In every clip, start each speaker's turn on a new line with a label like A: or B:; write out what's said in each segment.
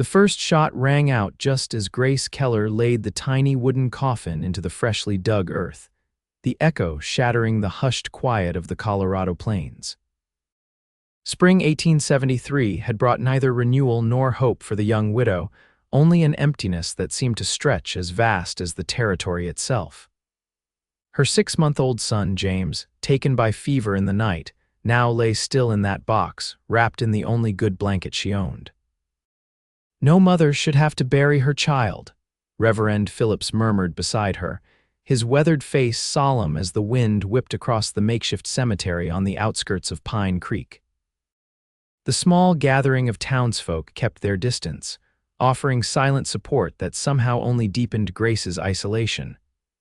A: The first shot rang out just as Grace Keller laid the tiny wooden coffin into the freshly dug earth, the echo shattering the hushed quiet of the Colorado plains. Spring 1873 had brought neither renewal nor hope for the young widow, only an emptiness that seemed to stretch as vast as the territory itself. Her 6-month-old son, James, taken by fever in the night, now lay still in that box, wrapped in the only good blanket she owned. "No mother should have to bury her child," Reverend Phillips murmured beside her, his weathered face solemn as the wind whipped across the makeshift cemetery on the outskirts of Pine Creek. The small gathering of townsfolk kept their distance, offering silent support that somehow only deepened Grace's isolation.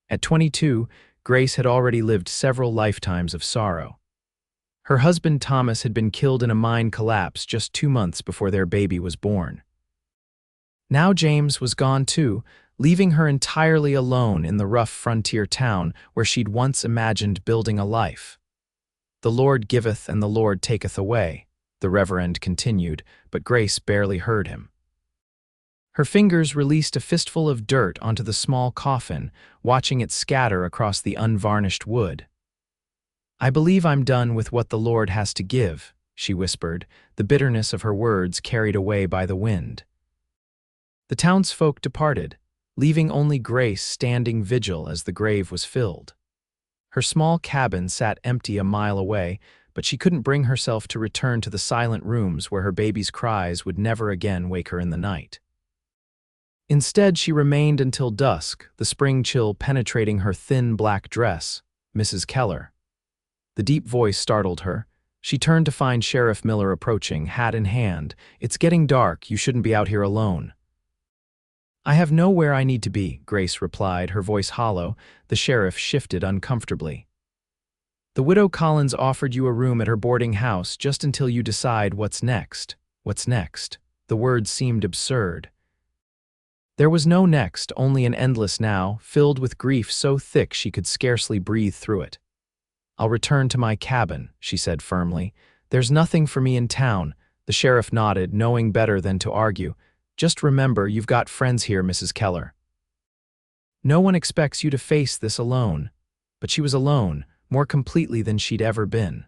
A: At 22, Grace had already lived several lifetimes of sorrow. Her husband Thomas had been killed in a mine collapse just 2 months before their baby was born. Now James was gone too, leaving her entirely alone in the rough frontier town where she'd once imagined building a life. "The Lord giveth and the Lord taketh away," the Reverend continued, but Grace barely heard him. Her fingers released a fistful of dirt onto the small coffin, watching it scatter across the unvarnished wood. "I believe I'm done with what the Lord has to give," she whispered, the bitterness of her words carried away by the wind. The townsfolk departed, leaving only Grace standing vigil as the grave was filled. Her small cabin sat empty a mile away, but she couldn't bring herself to return to the silent rooms where her baby's cries would never again wake her in the night. Instead, she remained until dusk, the spring chill penetrating her thin black dress. "Mrs. Keller." The deep voice startled her. She turned to find Sheriff Miller approaching, hat in hand. "It's getting dark. You shouldn't be out here alone." "I have nowhere I need to be," Grace replied, her voice hollow. The sheriff shifted uncomfortably. "The widow Collins offered you a room at her boarding house just until you decide what's next." "What's next?" The words seemed absurd. There was no next, only an endless now, filled with grief so thick she could scarcely breathe through it. "I'll return to my cabin," she said firmly. "There's nothing for me in town." The sheriff nodded, knowing better than to argue. "Just remember, you've got friends here, Mrs. Keller. No one expects you to face this alone." But she was alone, more completely than she'd ever been.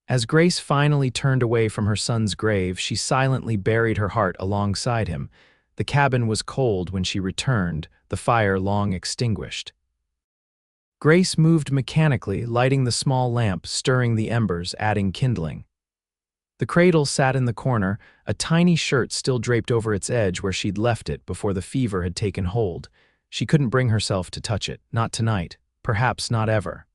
A: As Grace finally turned away from her son's grave, she silently buried her heart alongside him. The cabin was cold when she returned, the fire long extinguished. Grace moved mechanically, lighting the small lamp, stirring the embers, adding kindling. The cradle sat in the corner, a tiny shirt still draped over its edge where she'd left it before the fever had taken hold. She couldn't bring herself to touch it, not tonight, perhaps not ever.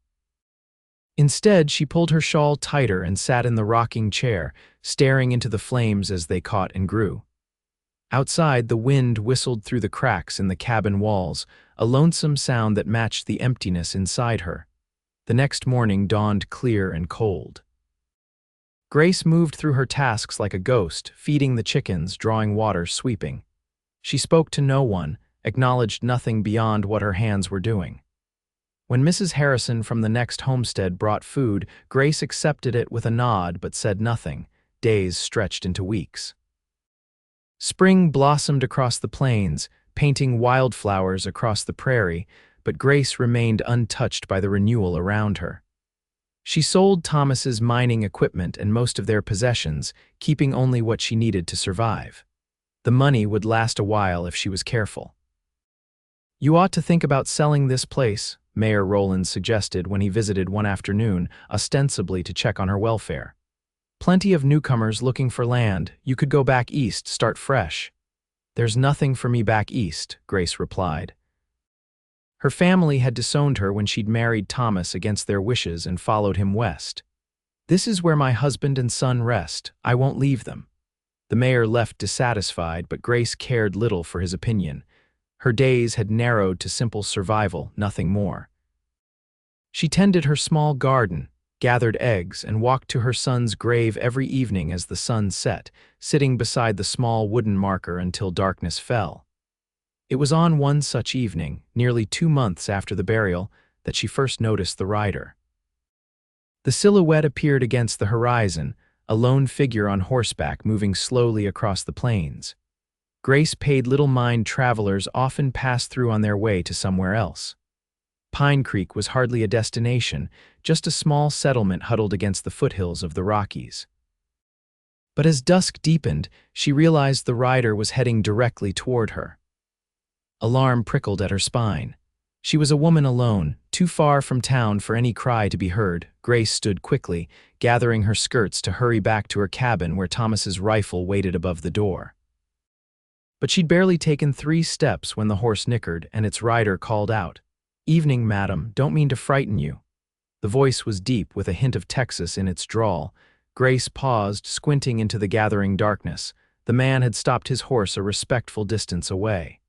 A: Instead, she pulled her shawl tighter and sat in the rocking chair, staring into the flames as they caught and grew. Outside, the wind whistled through the cracks in the cabin walls, a lonesome sound that matched the emptiness inside her. The next morning dawned clear and cold. Grace moved through her tasks like a ghost, feeding the chickens, drawing water, sweeping. She spoke to no one, acknowledged nothing beyond what her hands were doing. When Mrs. Harrison from the next homestead brought food, Grace accepted it with a nod but said nothing. Days stretched into weeks. Spring blossomed across the plains, painting wildflowers across the prairie, but Grace remained untouched by the renewal around her. She sold Thomas's mining equipment and most of their possessions, keeping only what she needed to survive. The money would last a while if she was careful. "You ought to think about selling this place," Mayor Rowland suggested when he visited one afternoon, ostensibly to check on her welfare. "Plenty of newcomers looking for land. You could go back east, start fresh." "There's nothing for me back east," Grace replied. Her family had disowned her when she'd married Thomas against their wishes and followed him west. "This is where my husband and son rest. I won't leave them." The mayor left dissatisfied, but Grace cared little for his opinion. Her days had narrowed to simple survival, nothing more. She tended her small garden, gathered eggs, and walked to her son's grave every evening as the sun set, sitting beside the small wooden marker until darkness fell. It was on one such evening, nearly 2 months after the burial, that she first noticed the rider. The silhouette appeared against the horizon, a lone figure on horseback moving slowly across the plains. Grace paid little mind travelers often passed through on their way to somewhere else. Pine Creek was hardly a destination, just a small settlement huddled against the foothills of the Rockies. But as dusk deepened, she realized the rider was heading directly toward her. Alarm prickled at her spine. She was a woman alone, too far from town for any cry to be heard. Grace stood quickly, gathering her skirts to hurry back to her cabin where Thomas's rifle waited above the door. But she'd barely taken 3 steps when the horse nickered and its rider called out, "Evening, madam, don't mean to frighten you." The voice was deep with a hint of Texas in its drawl. Grace paused, squinting into the gathering darkness. The man had stopped his horse a respectful distance away.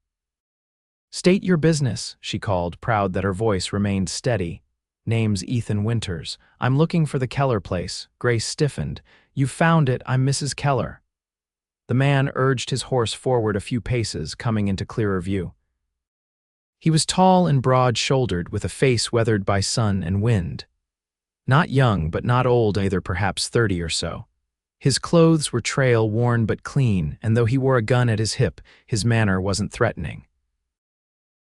A: "State your business," she called, proud that her voice remained steady. "Name's Ethan Winters. I'm looking for the Keller place." Grace stiffened. "You found it. I'm Mrs. Keller." The man urged his horse forward a few paces, coming into clearer view. He was tall and broad-shouldered, with a face weathered by sun and wind. Not young, but not old either, perhaps 30 or so. His clothes were trail-worn but clean, and though he wore a gun at his hip, his manner wasn't threatening.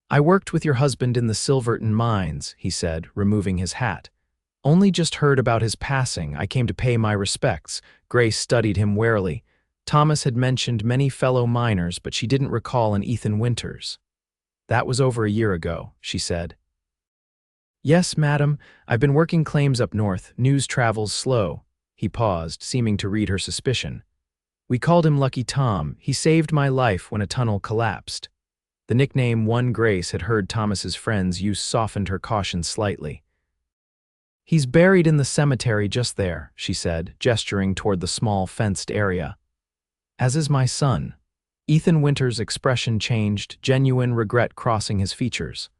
A: "I worked with your husband in the Silverton mines," he said, removing his hat. "Only just heard about his passing. I came to pay my respects." Grace studied him warily. Thomas had mentioned many fellow miners, but she didn't recall an Ethan Winters. "That was over a year ago," she said. "Yes, madam. I've been working claims up north. News travels slow." He paused, seeming to read her suspicion. "We called him Lucky Tom. He saved my life when a tunnel collapsed." The nickname one Grace had heard Thomas's friends use softened her caution slightly. "He's buried in the cemetery just there," she said, gesturing toward the small fenced area. "As is my son." Ethan Winters' expression changed, genuine regret crossing his features.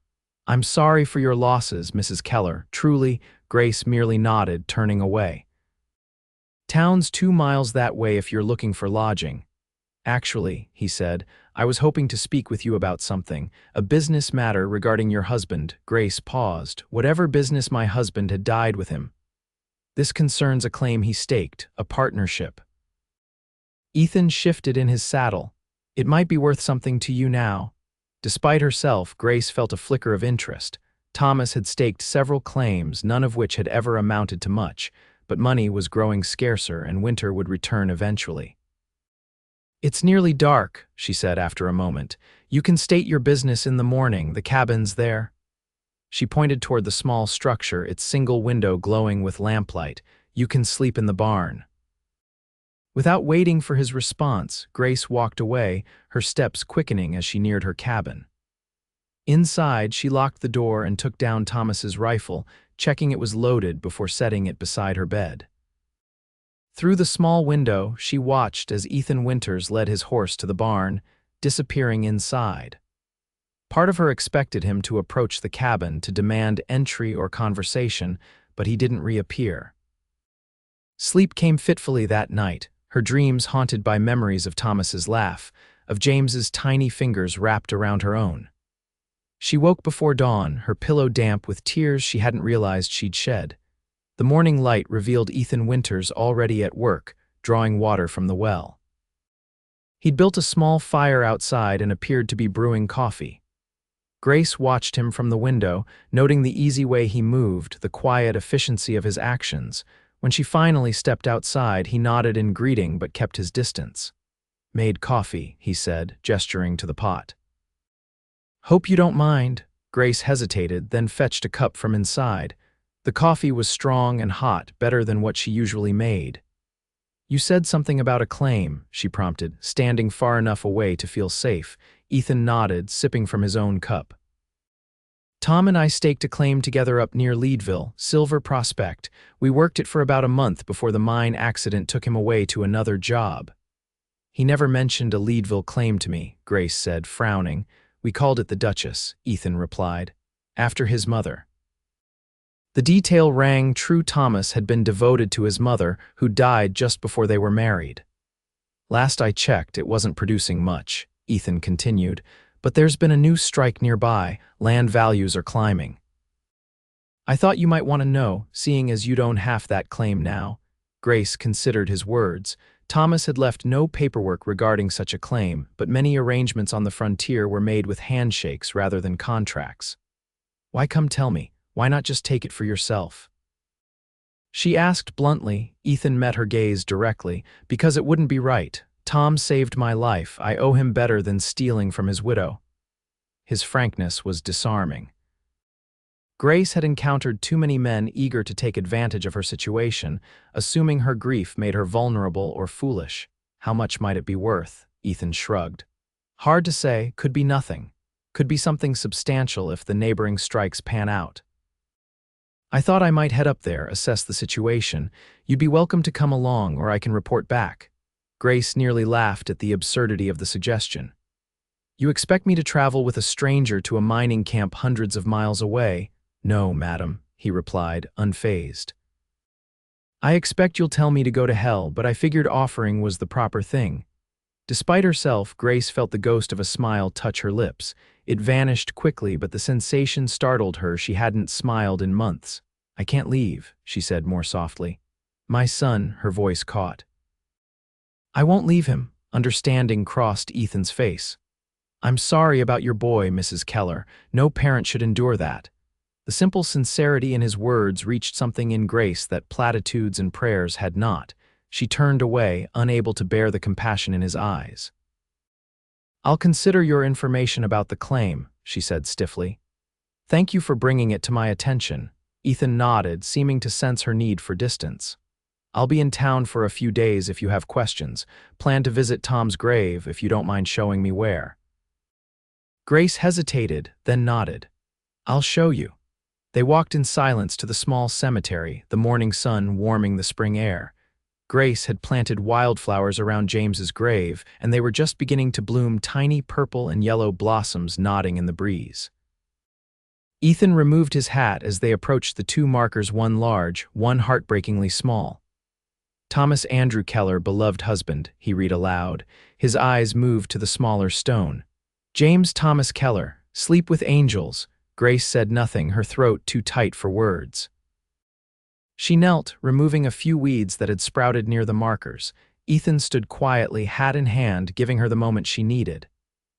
A: "I'm sorry for your losses, Mrs. Keller. Truly." Grace merely nodded, turning away. "Town's 2 miles that way if you're looking for lodging." "Actually," he said, "I was hoping to speak with you about something, a business matter regarding your husband." Grace paused. Whatever business my husband had died with him. "This concerns a claim he staked, a partnership." Ethan shifted in his saddle. "It might be worth something to you now." Despite herself, Grace felt a flicker of interest. Thomas had staked several claims, none of which had ever amounted to much, but money was growing scarcer and Winter would return eventually. "It's nearly dark," she said after a moment. "You can state your business in the morning. The cabin's there." She pointed toward the small structure, its single window glowing with lamplight. "You can sleep in the barn." Without waiting for his response, Grace walked away, her steps quickening as she neared her cabin. Inside, she locked the door and took down Thomas's rifle, checking it was loaded before setting it beside her bed. Through the small window, she watched as Ethan Winters led his horse to the barn, disappearing inside. Part of her expected him to approach the cabin to demand entry or conversation, but he didn't reappear. Sleep came fitfully that night, her dreams haunted by memories of Thomas's laugh, of James's tiny fingers wrapped around her own. She woke before dawn, her pillow damp with tears she hadn't realized she'd shed. The morning light revealed Ethan Winters already at work, drawing water from the well. He'd built a small fire outside and appeared to be brewing coffee. Grace watched him from the window, noting the easy way he moved, the quiet efficiency of his actions. When she finally stepped outside, he nodded in greeting but kept his distance. "Made coffee," he said, gesturing to the pot. "Hope you don't mind." Grace hesitated, then fetched a cup from inside. The coffee was strong and hot, better than what she usually made. "You said something about a claim," she prompted, standing far enough away to feel safe. Ethan nodded, sipping from his own cup. "Tom and I staked a claim together up near Leadville, Silver Prospect. We worked it for about a month before the mine accident took him away to another job." "He never mentioned a Leadville claim to me," Grace said, frowning. "We called it the Duchess," Ethan replied, "after his mother." The detail rang true. Thomas had been devoted to his mother, who died just before they were married. "Last I checked, it wasn't producing much," Ethan continued, "but there's been a new strike nearby. Land values are climbing." "I thought you might want to know, seeing as you don't have that claim now." Grace considered his words. Thomas had left no paperwork regarding such a claim, but many arrangements on the frontier were made with handshakes rather than contracts. Why come tell me? Why not just take it for yourself? She asked bluntly. Ethan met her gaze directly. Because it wouldn't be right. Tom saved my life. I owe him better than stealing from his widow. His frankness was disarming. Grace had encountered too many men eager to take advantage of her situation, assuming her grief made her vulnerable or foolish. How much might it be worth? Ethan shrugged. Hard to say, could be nothing. Could be something substantial if the neighboring strikes pan out. I thought I might head up there, assess the situation. You'd be welcome to come along, or I can report back. Grace nearly laughed at the absurdity of the suggestion. You expect me to travel with a stranger to a mining camp hundreds of miles away? No, madam, he replied, unfazed. I expect you'll tell me to go to hell, but I figured offering was the proper thing. Despite herself, Grace felt the ghost of a smile touch her lips. It vanished quickly, but the sensation startled her. She hadn't smiled in months. I can't leave, she said more softly. My son, her voice caught. I won't leave him. Understanding crossed Ethan's face. I'm sorry about your boy, Mrs. Keller. No parent should endure that. The simple sincerity in his words reached something in Grace that platitudes and prayers had not. She turned away, unable to bear the compassion in his eyes. I'll consider your information about the claim, she said stiffly. Thank you for bringing it to my attention. Ethan nodded, seeming to sense her need for distance. I'll be in town for a few days if you have questions. Plan to visit Tom's grave if you don't mind showing me where. Grace hesitated, then nodded. I'll show you. They walked in silence to the small cemetery, the morning sun warming the spring air. Grace had planted wildflowers around James's grave, and they were just beginning to bloom, tiny purple and yellow blossoms nodding in the breeze. Ethan removed his hat as they approached the two markers, one large, one heartbreakingly small. Thomas Andrew Keller, beloved husband, he read aloud. His eyes moved to the smaller stone. James Thomas Keller, sleep with angels. Grace said nothing, her throat too tight for words. She knelt, removing a few weeds that had sprouted near the markers. Ethan stood quietly, hat in hand, giving her the moment she needed.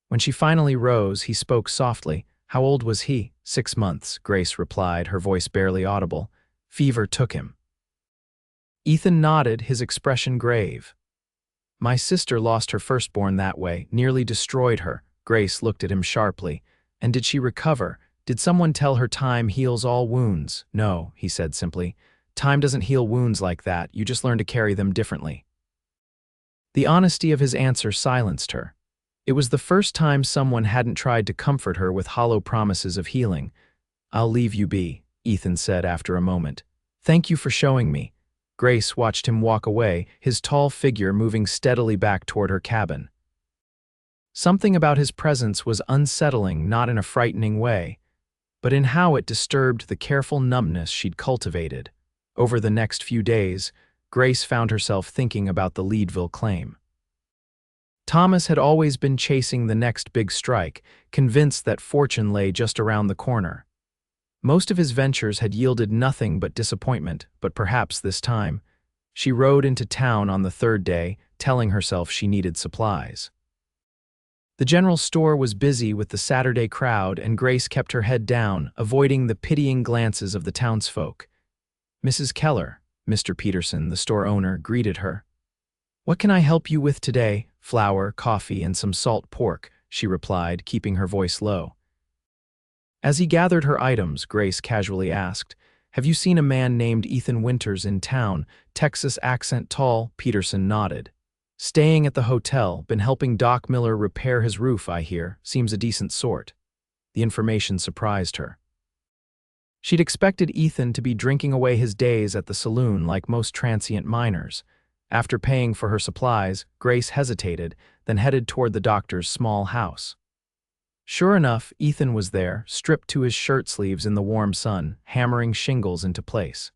A: When she finally rose, he spoke softly. How old was he? 6 months, Grace replied, her voice barely audible. Fever took him. Ethan nodded, his expression grave. My sister lost her firstborn that way, nearly destroyed her. Grace looked at him sharply. And did she recover? Did someone tell her time heals all wounds? No, he said simply. Time doesn't heal wounds like that, you just learn to carry them differently. The honesty of his answer silenced her. It was the first time someone hadn't tried to comfort her with hollow promises of healing. I'll leave you be, Ethan said after a moment. Thank you for showing me. Grace watched him walk away, his tall figure moving steadily back toward her cabin. Something about his presence was unsettling, not in a frightening way, but in how it disturbed the careful numbness she'd cultivated. Over the next few days, Grace found herself thinking about the Leadville claim. Thomas had always been chasing the next big strike, convinced that fortune lay just around the corner. Most of his ventures had yielded nothing but disappointment, but perhaps this time. She rode into town on the third day, telling herself she needed supplies. The general store was busy with the Saturday crowd, and Grace kept her head down, avoiding the pitying glances of the townsfolk. Mrs. Keller, Mr. Peterson, the store owner, greeted her. What can I help you with today? Flour, coffee, and some salt pork, she replied, keeping her voice low. As he gathered her items, Grace casually asked, Have you seen a man named Ethan Winters in town? Texas accent tall, Peterson nodded. Staying at the hotel, been helping Doc Miller repair his roof, I hear. Seems a decent sort. The information surprised her. She'd expected Ethan to be drinking away his days at the saloon like most transient miners. After paying for her supplies, Grace hesitated, then headed toward the doctor's small house. Sure enough, Ethan was there, stripped to his shirt sleeves in the warm sun, hammering shingles into place.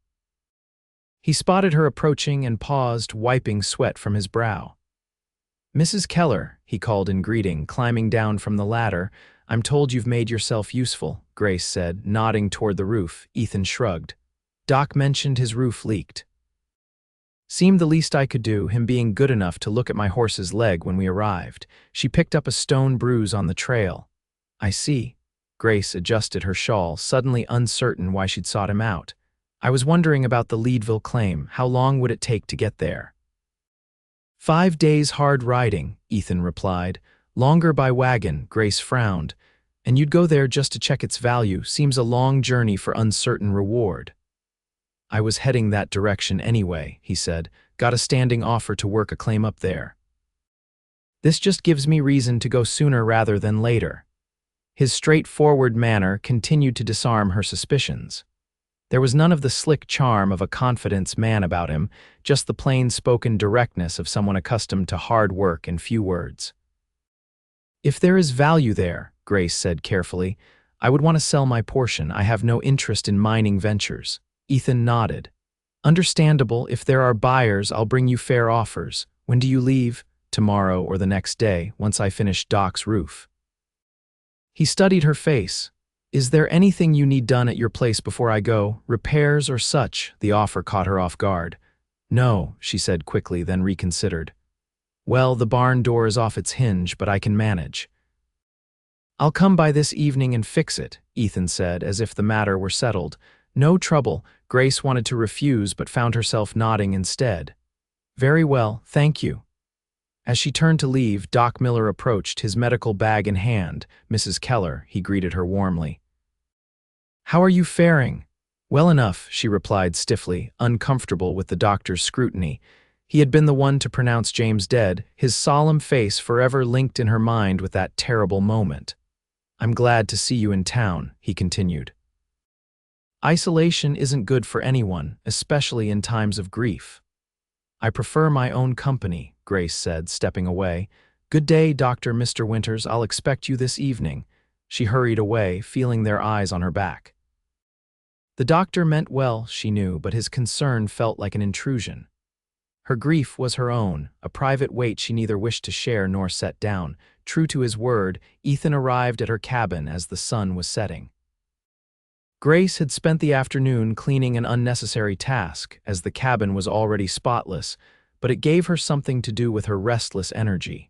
A: He spotted her approaching and paused, wiping sweat from his brow. Mrs. Keller, he called in greeting, climbing down from the ladder. I'm told you've made yourself useful, Grace said, nodding toward the roof. Ethan shrugged. Doc mentioned his roof leaked. Seemed the least I could do, him being good enough to look at my horse's leg when we arrived. She picked up a stone bruise on the trail. I see. Grace adjusted her shawl, suddenly uncertain why she'd sought him out. I was wondering about the Leadville claim. How long would it take to get there? 5 days hard riding, Ethan replied. Longer by wagon, Grace frowned. And you'd go there just to check its value. Seems a long journey for uncertain reward. I was heading that direction anyway, he said. Got a standing offer to work a claim up there. This just gives me reason to go sooner rather than later. His straightforward manner continued to disarm her suspicions. There was none of the slick charm of a confidence man about him, just the plain-spoken directness of someone accustomed to hard work and few words. If there is value there, Grace said carefully, I would want to sell my portion. I have no interest in mining ventures. Ethan nodded. Understandable. If there are buyers, I'll bring you fair offers. When do you leave? Tomorrow or the next day, once I finish Doc's roof. He studied her face. Is there anything you need done at your place before I go? Repairs or such? The offer caught her off guard. No, she said quickly, then reconsidered. Well, the barn door is off its hinge, but I can manage. I'll come by this evening and fix it, Ethan said, as if the matter were settled. No trouble. Grace wanted to refuse, but found herself nodding instead. Very well, thank you. As she turned to leave, Doc Miller approached, his medical bag in hand. Mrs. Keller, he greeted her warmly. How are you faring? Well enough, she replied stiffly, uncomfortable with the doctor's scrutiny. He had been the one to pronounce James dead, his solemn face forever linked in her mind with that terrible moment. I'm glad to see you in town, he continued. Isolation isn't good for anyone, especially in times of grief. I prefer my own company, Grace said, stepping away. Good day, Dr. Mr. Winters. I'll expect you this evening. She hurried away, feeling their eyes on her back. The doctor meant well, she knew, but his concern felt like an intrusion. Her grief was her own, a private weight she neither wished to share nor set down. True to his word, Ethan arrived at her cabin as the sun was setting. Grace had spent the afternoon cleaning an unnecessary task, as the cabin was already spotless, but it gave her something to do with her restless energy.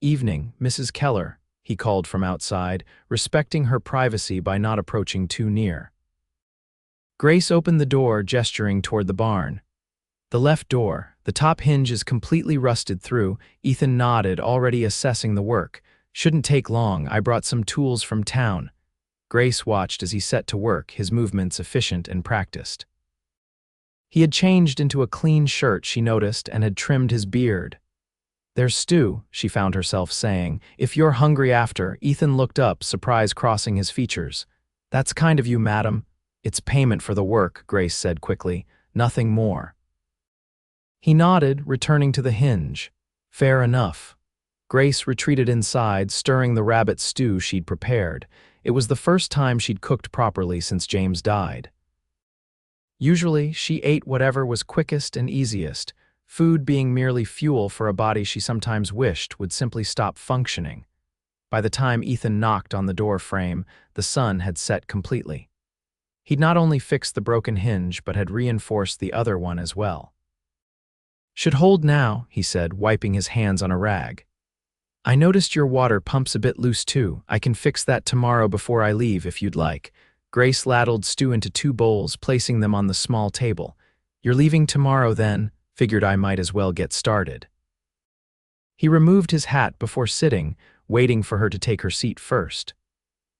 A: Evening, Mrs. Keller, he called from outside, respecting her privacy by not approaching too near. Grace opened the door, gesturing toward the barn. The left door, the top hinge is completely rusted through. Ethan nodded, already assessing the work. Shouldn't take long. I brought some tools from town. Grace watched as he set to work, his movements efficient and practiced. He had changed into a clean shirt, she noticed, and had trimmed his beard. There's stew, she found herself saying. If you're hungry after. Ethan looked up, surprise crossing his features. That's kind of you, madam. It's payment for the work, Grace said quickly. Nothing more. He nodded, returning to the hinge. Fair enough. Grace retreated inside, stirring the rabbit stew she'd prepared. It was the first time she'd cooked properly since James died. Usually, she ate whatever was quickest and easiest, food being merely fuel for a body she sometimes wished would simply stop functioning. By the time Ethan knocked on the door frame, the sun had set completely. He'd not only fixed the broken hinge, but had reinforced the other one as well. Should hold now, he said, wiping his hands on a rag. I noticed your water pump's a bit loose too. I can fix that tomorrow before I leave if you'd like. Grace ladled stew into 2 bowls, placing them on the small table. You're leaving tomorrow then? Figured I might as well get started. He removed his hat before sitting, waiting for her to take her seat first.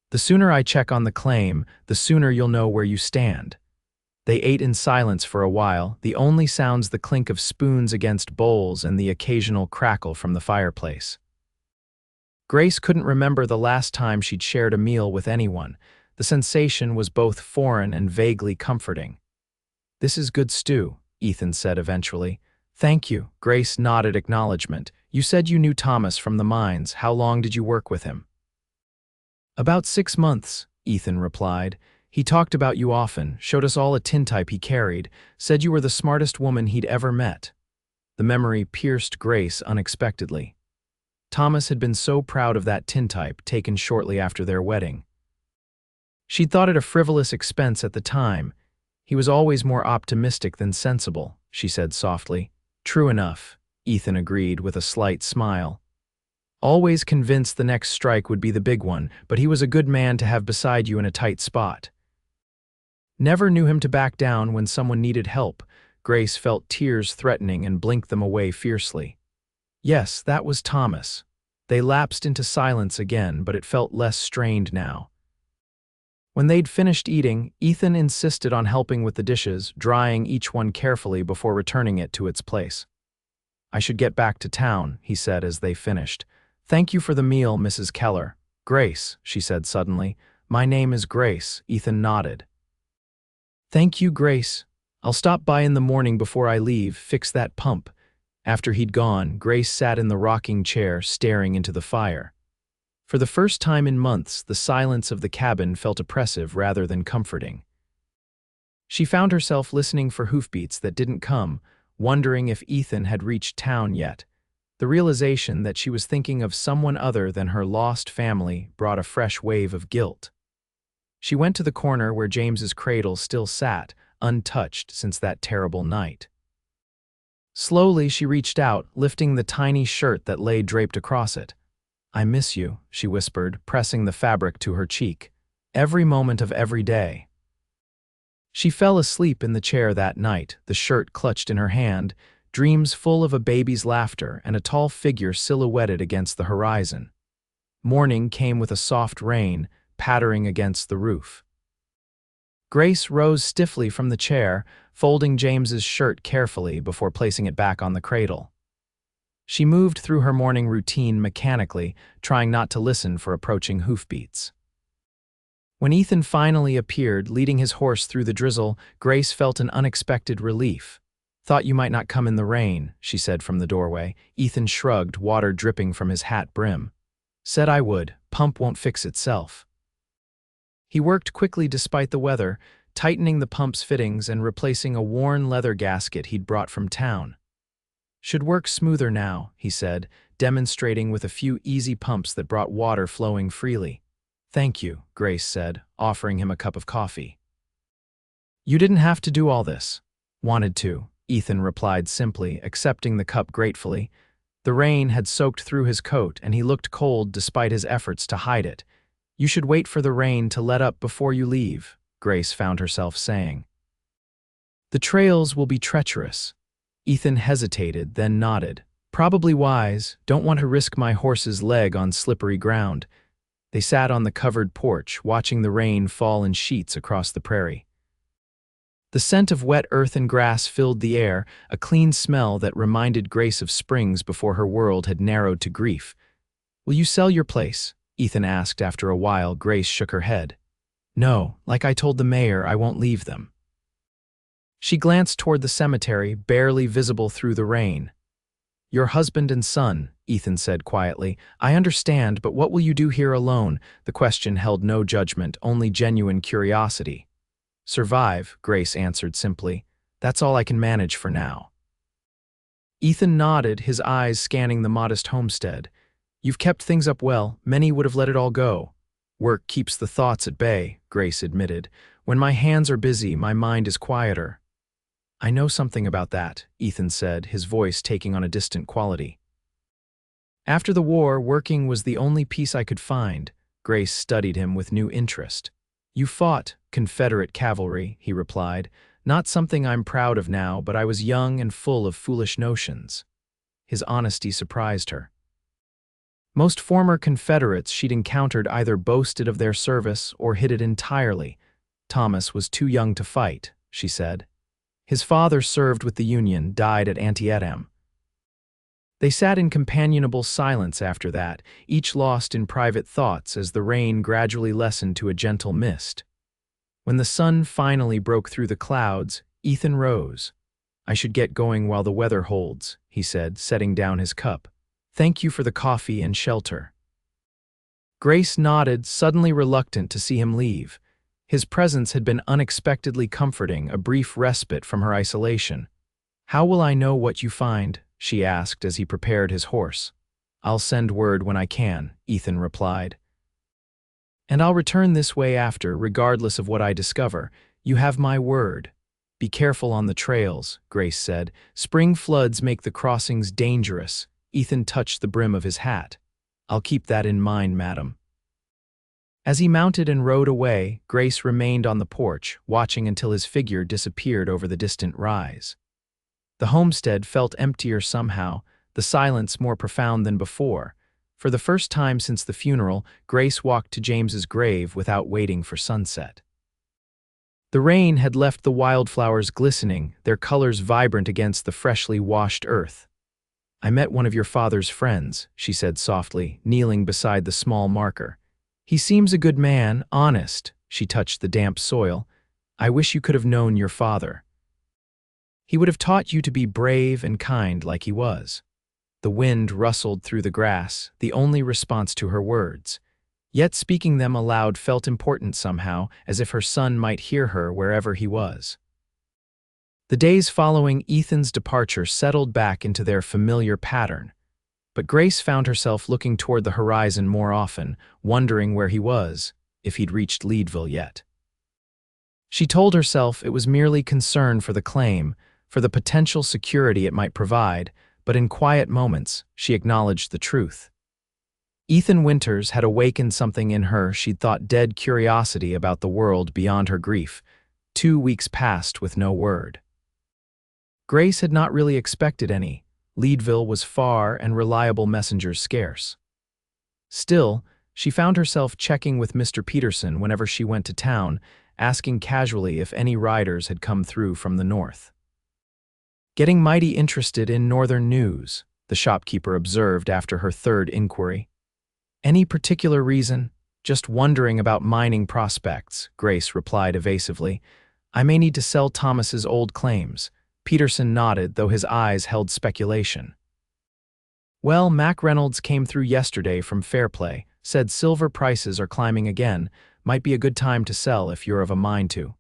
A: The sooner I check on the claim, the sooner you'll know where you stand. They ate in silence for a while, the only sounds the clink of spoons against bowls and the occasional crackle from the fireplace. Grace couldn't remember the last time she'd shared a meal with anyone. The sensation was both foreign and vaguely comforting. This is good stew, Ethan said eventually. Thank you. Grace nodded acknowledgement. You said you knew Thomas from the mines. How long did you work with him? About 6 months, Ethan replied. He talked about you often, showed us all a tintype he carried, said you were the smartest woman he'd ever met. The memory pierced Grace unexpectedly. Thomas had been so proud of that tintype, taken shortly after their wedding. She'd thought it a frivolous expense at the time. He was always more optimistic than sensible, she said softly. True enough, Ethan agreed with a slight smile. Always convinced the next strike would be the big one, but he was a good man to have beside you in a tight spot. Never knew him to back down when someone needed help. Grace felt tears threatening and blinked them away fiercely. Yes, that was Thomas. They lapsed into silence again, but it felt less strained now. When they'd finished eating, Ethan insisted on helping with the dishes, drying each one carefully before returning it to its place. I should get back to town, he said as they finished. Thank you for the meal, Mrs. Keller. Grace, she said suddenly. My name is Grace, Ethan nodded. Thank you, Grace. I'll stop by in the morning before I leave, fix that pump. After he'd gone, Grace sat in the rocking chair, staring into the fire. For the first time in months, the silence of the cabin felt oppressive rather than comforting. She found herself listening for hoofbeats that didn't come, wondering if Ethan had reached town yet. The realization that she was thinking of someone other than her lost family brought a fresh wave of guilt. She went to the corner where James's cradle still sat, untouched since that terrible night. Slowly she reached out, lifting the tiny shirt that lay draped across it. I miss you, she whispered, pressing the fabric to her cheek. Every moment of every day. She fell asleep in the chair that night, the shirt clutched in her hand, dreams full of a baby's laughter and a tall figure silhouetted against the horizon. Morning came with a soft rain, pattering against the roof. Grace rose stiffly from the chair, folding James's shirt carefully before placing it back on the cradle. She moved through her morning routine mechanically, trying not to listen for approaching hoofbeats. When Ethan finally appeared, leading his horse through the drizzle, Grace felt an unexpected relief. Thought you might not come in the rain, she said from the doorway. Ethan shrugged, water dripping from his hat brim. Said I would, pump won't fix itself. He worked quickly despite the weather, tightening the pump's fittings and replacing a worn leather gasket he'd brought from town. Should work smoother now, he said, demonstrating with a few easy pumps that brought water flowing freely. Thank you, Grace said, offering him a cup of coffee. You didn't have to do all this. Wanted to, Ethan replied simply, accepting the cup gratefully. The rain had soaked through his coat and he looked cold despite his efforts to hide it. You should wait for the rain to let up before you leave, Grace found herself saying. The trails will be treacherous. Ethan hesitated, then nodded. Probably wise, don't want to risk my horse's leg on slippery ground. They sat on the covered porch, watching the rain fall in sheets across the prairie. The scent of wet earth and grass filled the air, a clean smell that reminded Grace of springs before her world had narrowed to grief. Will you sell your place? Ethan asked after a while. Grace shook her head. No, like I told the mayor, I won't leave them. She glanced toward the cemetery, barely visible through the rain. Your husband and son, Ethan said quietly. I understand, but what will you do here alone? The question held no judgment, only genuine curiosity. Survive, Grace answered simply. That's all I can manage for now. Ethan nodded, his eyes scanning the modest homestead. You've kept things up well. Many would have let it all go. Work keeps the thoughts at bay, Grace admitted. When my hands are busy, my mind is quieter. I know something about that, Ethan said, his voice taking on a distant quality. After the war, working was the only peace I could find. Grace studied him with new interest. You fought Confederate cavalry, he replied. Not something I'm proud of now, but I was young and full of foolish notions. His honesty surprised her. Most former Confederates she'd encountered either boasted of their service or hid it entirely. Thomas was too young to fight, she said. His father served with the Union, died at Antietam. They sat in companionable silence after that, each lost in private thoughts as the rain gradually lessened to a gentle mist. When the sun finally broke through the clouds, Ethan rose. I should get going while the weather holds, he said, setting down his cup. Thank you for the coffee and shelter. Grace nodded, suddenly reluctant to see him leave. His presence had been unexpectedly comforting, a brief respite from her isolation. How will I know what you find? She asked as he prepared his horse. I'll send word when I can, Ethan replied. And I'll return this way after, regardless of what I discover. You have my word. Be careful on the trails, Grace said. Spring floods make the crossings dangerous. Ethan touched the brim of his hat. I'll keep that in mind, madam. As he mounted and rode away, Grace remained on the porch, watching until his figure disappeared over the distant rise. The homestead felt emptier somehow, the silence more profound than before. For the first time since the funeral, Grace walked to James's grave without waiting for sunset. The rain had left the wildflowers glistening, their colors vibrant against the freshly washed earth. I met one of your father's friends, she said softly, kneeling beside the small marker. He seems a good man, honest. She touched the damp soil. I wish you could have known your father. He would have taught you to be brave and kind like he was. The wind rustled through the grass, the only response to her words. Yet speaking them aloud felt important somehow, as if her son might hear her wherever he was. The days following Ethan's departure settled back into their familiar pattern, but Grace found herself looking toward the horizon more often, wondering where he was, if he'd reached Leadville yet. She told herself it was merely concern for the claim, for the potential security it might provide, but in quiet moments, she acknowledged the truth. Ethan Winters had awakened something in her she'd thought dead curiosity about the world beyond her grief. 2 weeks passed with no word. Grace had not really expected any. Leadville was far and reliable messengers scarce. Still, she found herself checking with Mr. Peterson whenever she went to town, asking casually if any riders had come through from the north. Getting mighty interested in northern news, the shopkeeper observed after her third inquiry. Any particular reason? Just wondering about mining prospects, Grace replied evasively. I may need to sell Thomas's old claims. Peterson nodded, though his eyes held speculation. Well, Mac Reynolds came through yesterday from Fairplay, said silver prices are climbing again, might be a good time to sell if you're of a mind to.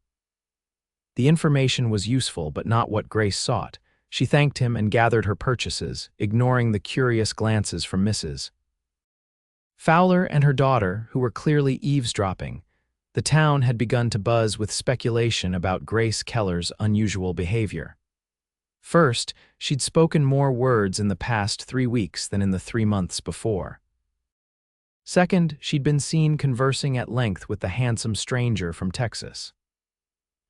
A: The information was useful, but not what Grace sought. She thanked him and gathered her purchases, ignoring the curious glances from Mrs. Fowler and her daughter, who were clearly eavesdropping. The town had begun to buzz with speculation about Grace Keller's unusual behavior. First, she'd spoken more words in the past 3 weeks than in the 3 months before. Second, she'd been seen conversing at length with the handsome stranger from Texas.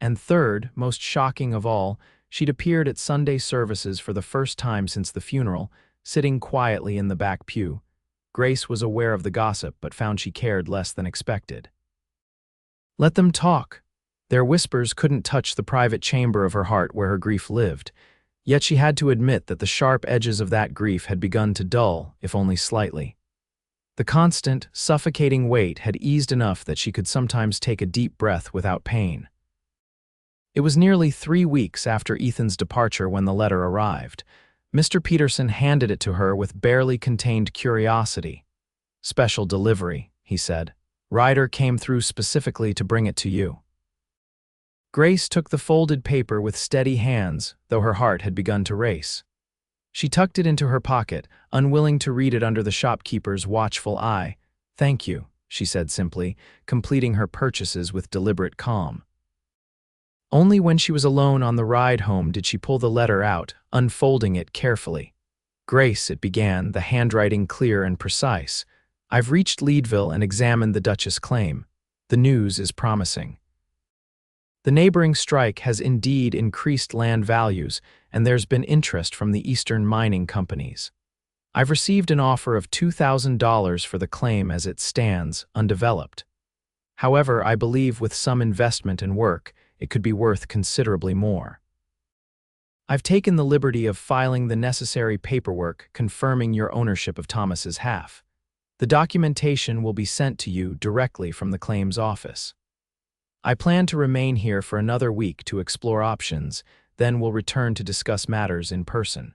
A: And third, most shocking of all, she'd appeared at Sunday services for the first time since the funeral, sitting quietly in the back pew. Grace was aware of the gossip, but found she cared less than expected. Let them talk. Their whispers couldn't touch the private chamber of her heart where her grief lived, yet she had to admit that the sharp edges of that grief had begun to dull, if only slightly. The constant, suffocating weight had eased enough that she could sometimes take a deep breath without pain. It was nearly 3 weeks after Ethan's departure when the letter arrived. Mr. Peterson handed it to her with barely contained curiosity. Special delivery, he said. Ryder came through specifically to bring it to you. Grace took the folded paper with steady hands, though her heart had begun to race. She tucked it into her pocket, unwilling to read it under the shopkeeper's watchful eye. Thank you, she said simply, completing her purchases with deliberate calm. Only when she was alone on the ride home did she pull the letter out, unfolding it carefully. Grace, it began, the handwriting clear and precise. I've reached Leadville and examined the Duchess claim. The news is promising. The neighboring strike has indeed increased land values, and there's been interest from the eastern mining companies. I've received an offer of $2,000 for the claim as it stands, undeveloped. However, I believe with some investment and work, it could be worth considerably more. I've taken the liberty of filing the necessary paperwork confirming your ownership of Thomas's half. The documentation will be sent to you directly from the claims office. I plan to remain here for another week to explore options, then will return to discuss matters in person.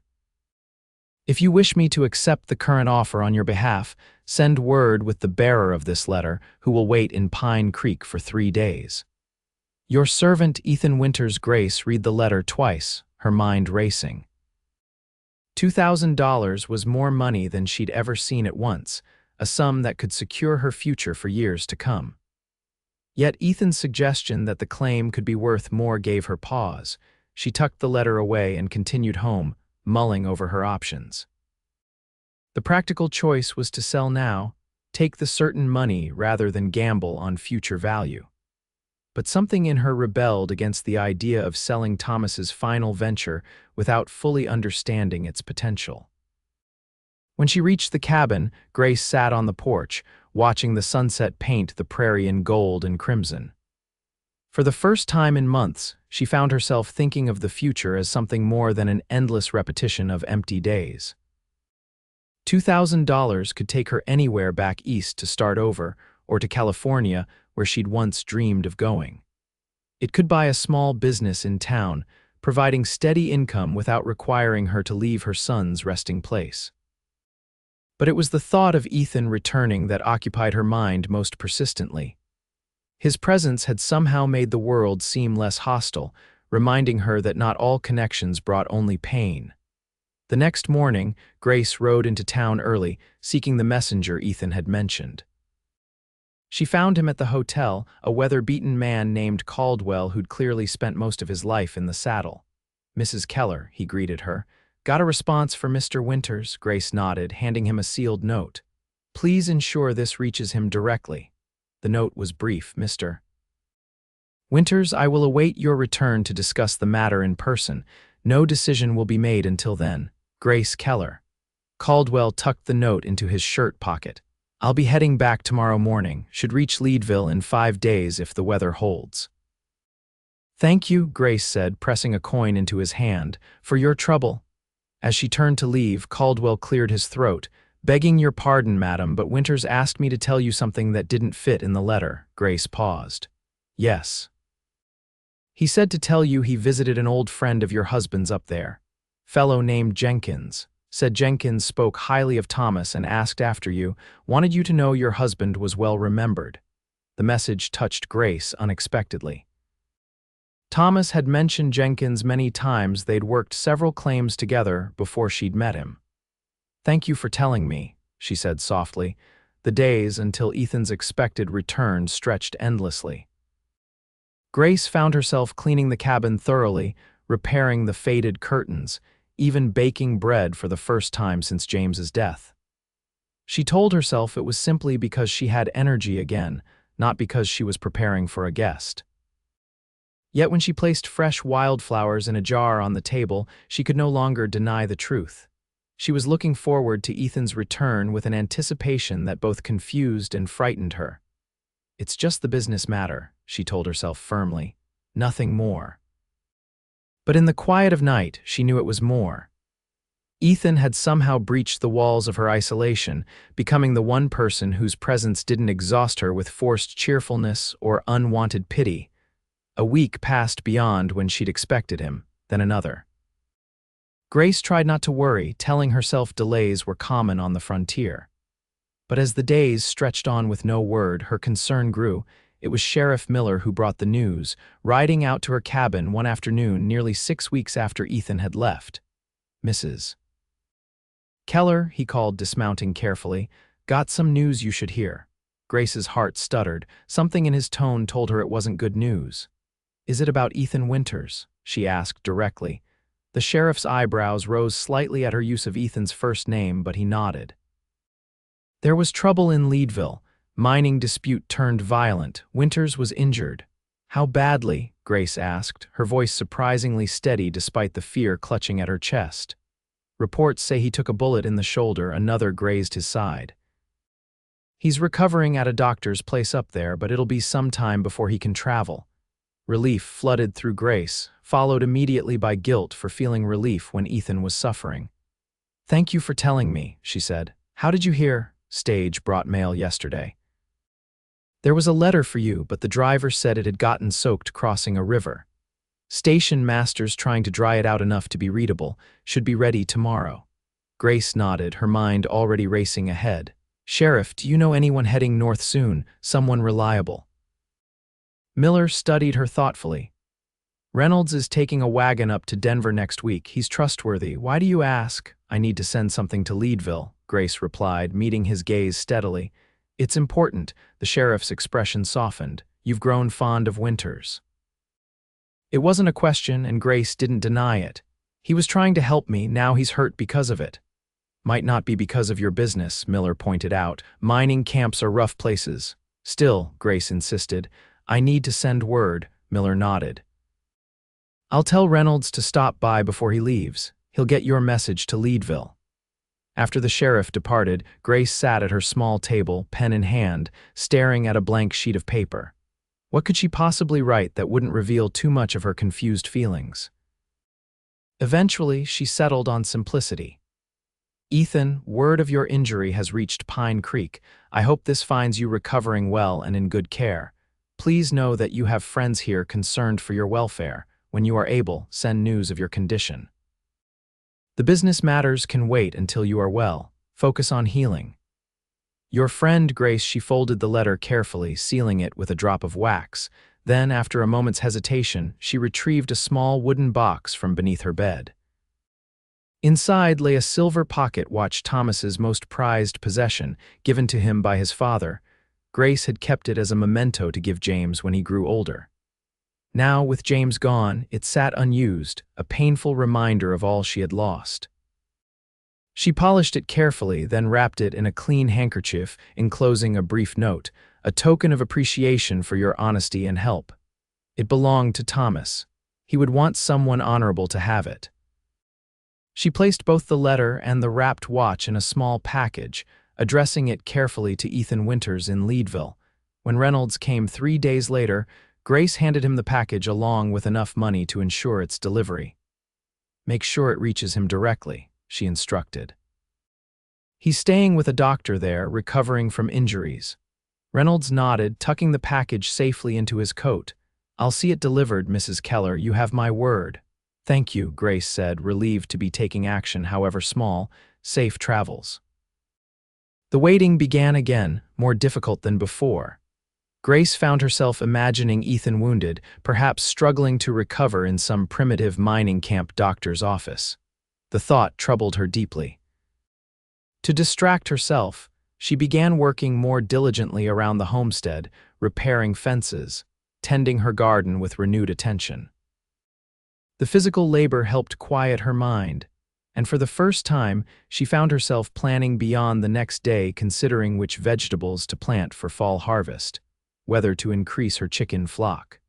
A: If you wish me to accept the current offer on your behalf, send word with the bearer of this letter, who will wait in Pine Creek for 3 days. Your servant Ethan Winters. Grace read the letter twice, her mind racing. $2,000 was more money than she'd ever seen at once, a sum that could secure her future for years to come. Yet Ethan's suggestion that the claim could be worth more gave her pause. She tucked the letter away and continued home, mulling over her options. The practical choice was to sell now, take the certain money rather than gamble on future value. But something in her rebelled against the idea of selling Thomas's final venture without fully understanding its potential. When she reached the cabin, Grace sat on the porch, watching the sunset paint the prairie in gold and crimson. For the first time in months, she found herself thinking of the future as something more than an endless repetition of empty days. $2,000 could take her anywhere back east to start over, or to California, where she'd once dreamed of going. It could buy a small business in town, providing steady income without requiring her to leave her son's resting place. But it was the thought of Ethan returning that occupied her mind most persistently. His presence had somehow made the world seem less hostile, reminding her that not all connections brought only pain. The next morning, Grace rode into town early, seeking the messenger Ethan had mentioned. She found him at the hotel, a weather-beaten man named Caldwell who'd clearly spent most of his life in the saddle. "Mrs. Keller," he greeted her. "Got a response for Mr. Winters?" Grace nodded, handing him a sealed note. "Please ensure this reaches him directly." The note was brief. "Mr. Winters, I will await your return to discuss the matter in person. No decision will be made until then. Grace Keller." Caldwell tucked the note into his shirt pocket. "I'll be heading back tomorrow morning. Should reach Leadville in 5 days if the weather holds." "Thank you," Grace said, pressing a coin into his hand, "for your trouble." As she turned to leave, Caldwell cleared his throat. "Begging your pardon, madam, but Winters asked me to tell you something that didn't fit in the letter." Grace paused. "Yes." "He said to tell you he visited an old friend of your husband's up there. Fellow named Jenkins. Said Jenkins spoke highly of Thomas and asked after you, wanted you to know your husband was well remembered." The message touched Grace unexpectedly. Thomas had mentioned Jenkins many times. They'd worked several claims together before she'd met him. "Thank you for telling me," she said softly. The days until Ethan's expected return stretched endlessly. Grace found herself cleaning the cabin thoroughly, repairing the faded curtains, even baking bread for the first time since James's death. She told herself it was simply because she had energy again, not because she was preparing for a guest. Yet when she placed fresh wildflowers in a jar on the table, she could no longer deny the truth. She was looking forward to Ethan's return with an anticipation that both confused and frightened her. "It's just the business matter," she told herself firmly. "Nothing more." But in the quiet of night, she knew it was more. Ethan had somehow breached the walls of her isolation, becoming the one person whose presence didn't exhaust her with forced cheerfulness or unwanted pity. A week passed beyond when she'd expected him, then another. Grace tried not to worry, telling herself delays were common on the frontier. But as the days stretched on with no word, her concern grew. It was Sheriff Miller who brought the news, riding out to her cabin one afternoon nearly 6 weeks after Ethan had left. "Mrs. Keller," he called, dismounting carefully, "got some news you should hear." Grace's heart stuttered. Something in his tone told her it wasn't good news. "Is it about Ethan Winters?" she asked directly. The sheriff's eyebrows rose slightly at her use of Ethan's first name, but he nodded. "There was trouble in Leadville. Mining dispute turned violent. Winters was injured." "How badly?" Grace asked, her voice surprisingly steady despite the fear clutching at her chest. "Reports say he took a bullet in the shoulder, another grazed his side. He's recovering at a doctor's place up there, but it'll be some time before he can travel." Relief flooded through Grace, followed immediately by guilt for feeling relief when Ethan was suffering. "Thank you for telling me," she said. "How did you hear?" "Stage brought mail yesterday. There was a letter for you, but the driver said it had gotten soaked crossing a river. Station master's trying to dry it out enough to be readable. Should be ready tomorrow." Grace nodded, her mind already racing ahead. "Sheriff, do you know anyone heading north soon? Someone reliable?" Miller studied her thoughtfully. "Reynolds is taking a wagon up to Denver next week. He's trustworthy. Why do you ask?" "I need to send something to Leadville," Grace replied, meeting his gaze steadily. "It's important." The sheriff's expression softened. You've grown fond of winters." It wasn't a question, and Grace didn't deny it. "He was trying to help me, now he's hurt because of it." "Might not be because of your business," Miller pointed out. "Mining camps are rough places." "Still," Grace insisted. "I need to send word." Miller nodded. "I'll tell Reynolds to stop by before he leaves. He'll get your message to Leadville." After the sheriff departed, Grace sat at her small table, pen in hand, staring at a blank sheet of paper. What could she possibly write that wouldn't reveal too much of her confused feelings? Eventually, she settled on simplicity. "Ethan, word of your injury has reached Pine Creek. I hope this finds you recovering well and in good care. Please know that you have friends here concerned for your welfare. When you are able, send news of your condition. The business matters can wait until you are well. Focus on healing. Your friend." Grace, she folded the letter carefully, sealing it with a drop of wax. Then, after a moment's hesitation, she retrieved a small wooden box from beneath her bed. Inside lay a silver pocket watch, Thomas's most prized possession, given to him by his father. Grace had kept it as a memento to give James when he grew older. Now, with James gone, it sat unused, a painful reminder of all she had lost. She polished it carefully, then wrapped it in a clean handkerchief, enclosing a brief note, "A token of appreciation for your honesty and help." It belonged to Thomas. He would want someone honorable to have it. She placed both the letter and the wrapped watch in a small package, addressing it carefully to Ethan Winters in Leadville. When Reynolds came 3 days later, Grace handed him the package along with enough money to ensure its delivery. "Make sure it reaches him directly," she instructed. "He's staying with a doctor there, recovering from injuries." Reynolds nodded, tucking the package safely into his coat. "I'll see it delivered, Mrs. Keller. You have my word." "Thank you," Grace said, relieved to be taking action, however small. "Safe travels." The waiting began again, more difficult than before. Grace found herself imagining Ethan wounded, perhaps struggling to recover in some primitive mining camp doctor's office. The thought troubled her deeply. To distract herself, she began working more diligently around the homestead, repairing fences, tending her garden with renewed attention. The physical labor helped quiet her mind, and for the first time, she found herself planning beyond the next day, considering which vegetables to plant for fall harvest, whether to increase her chicken flock.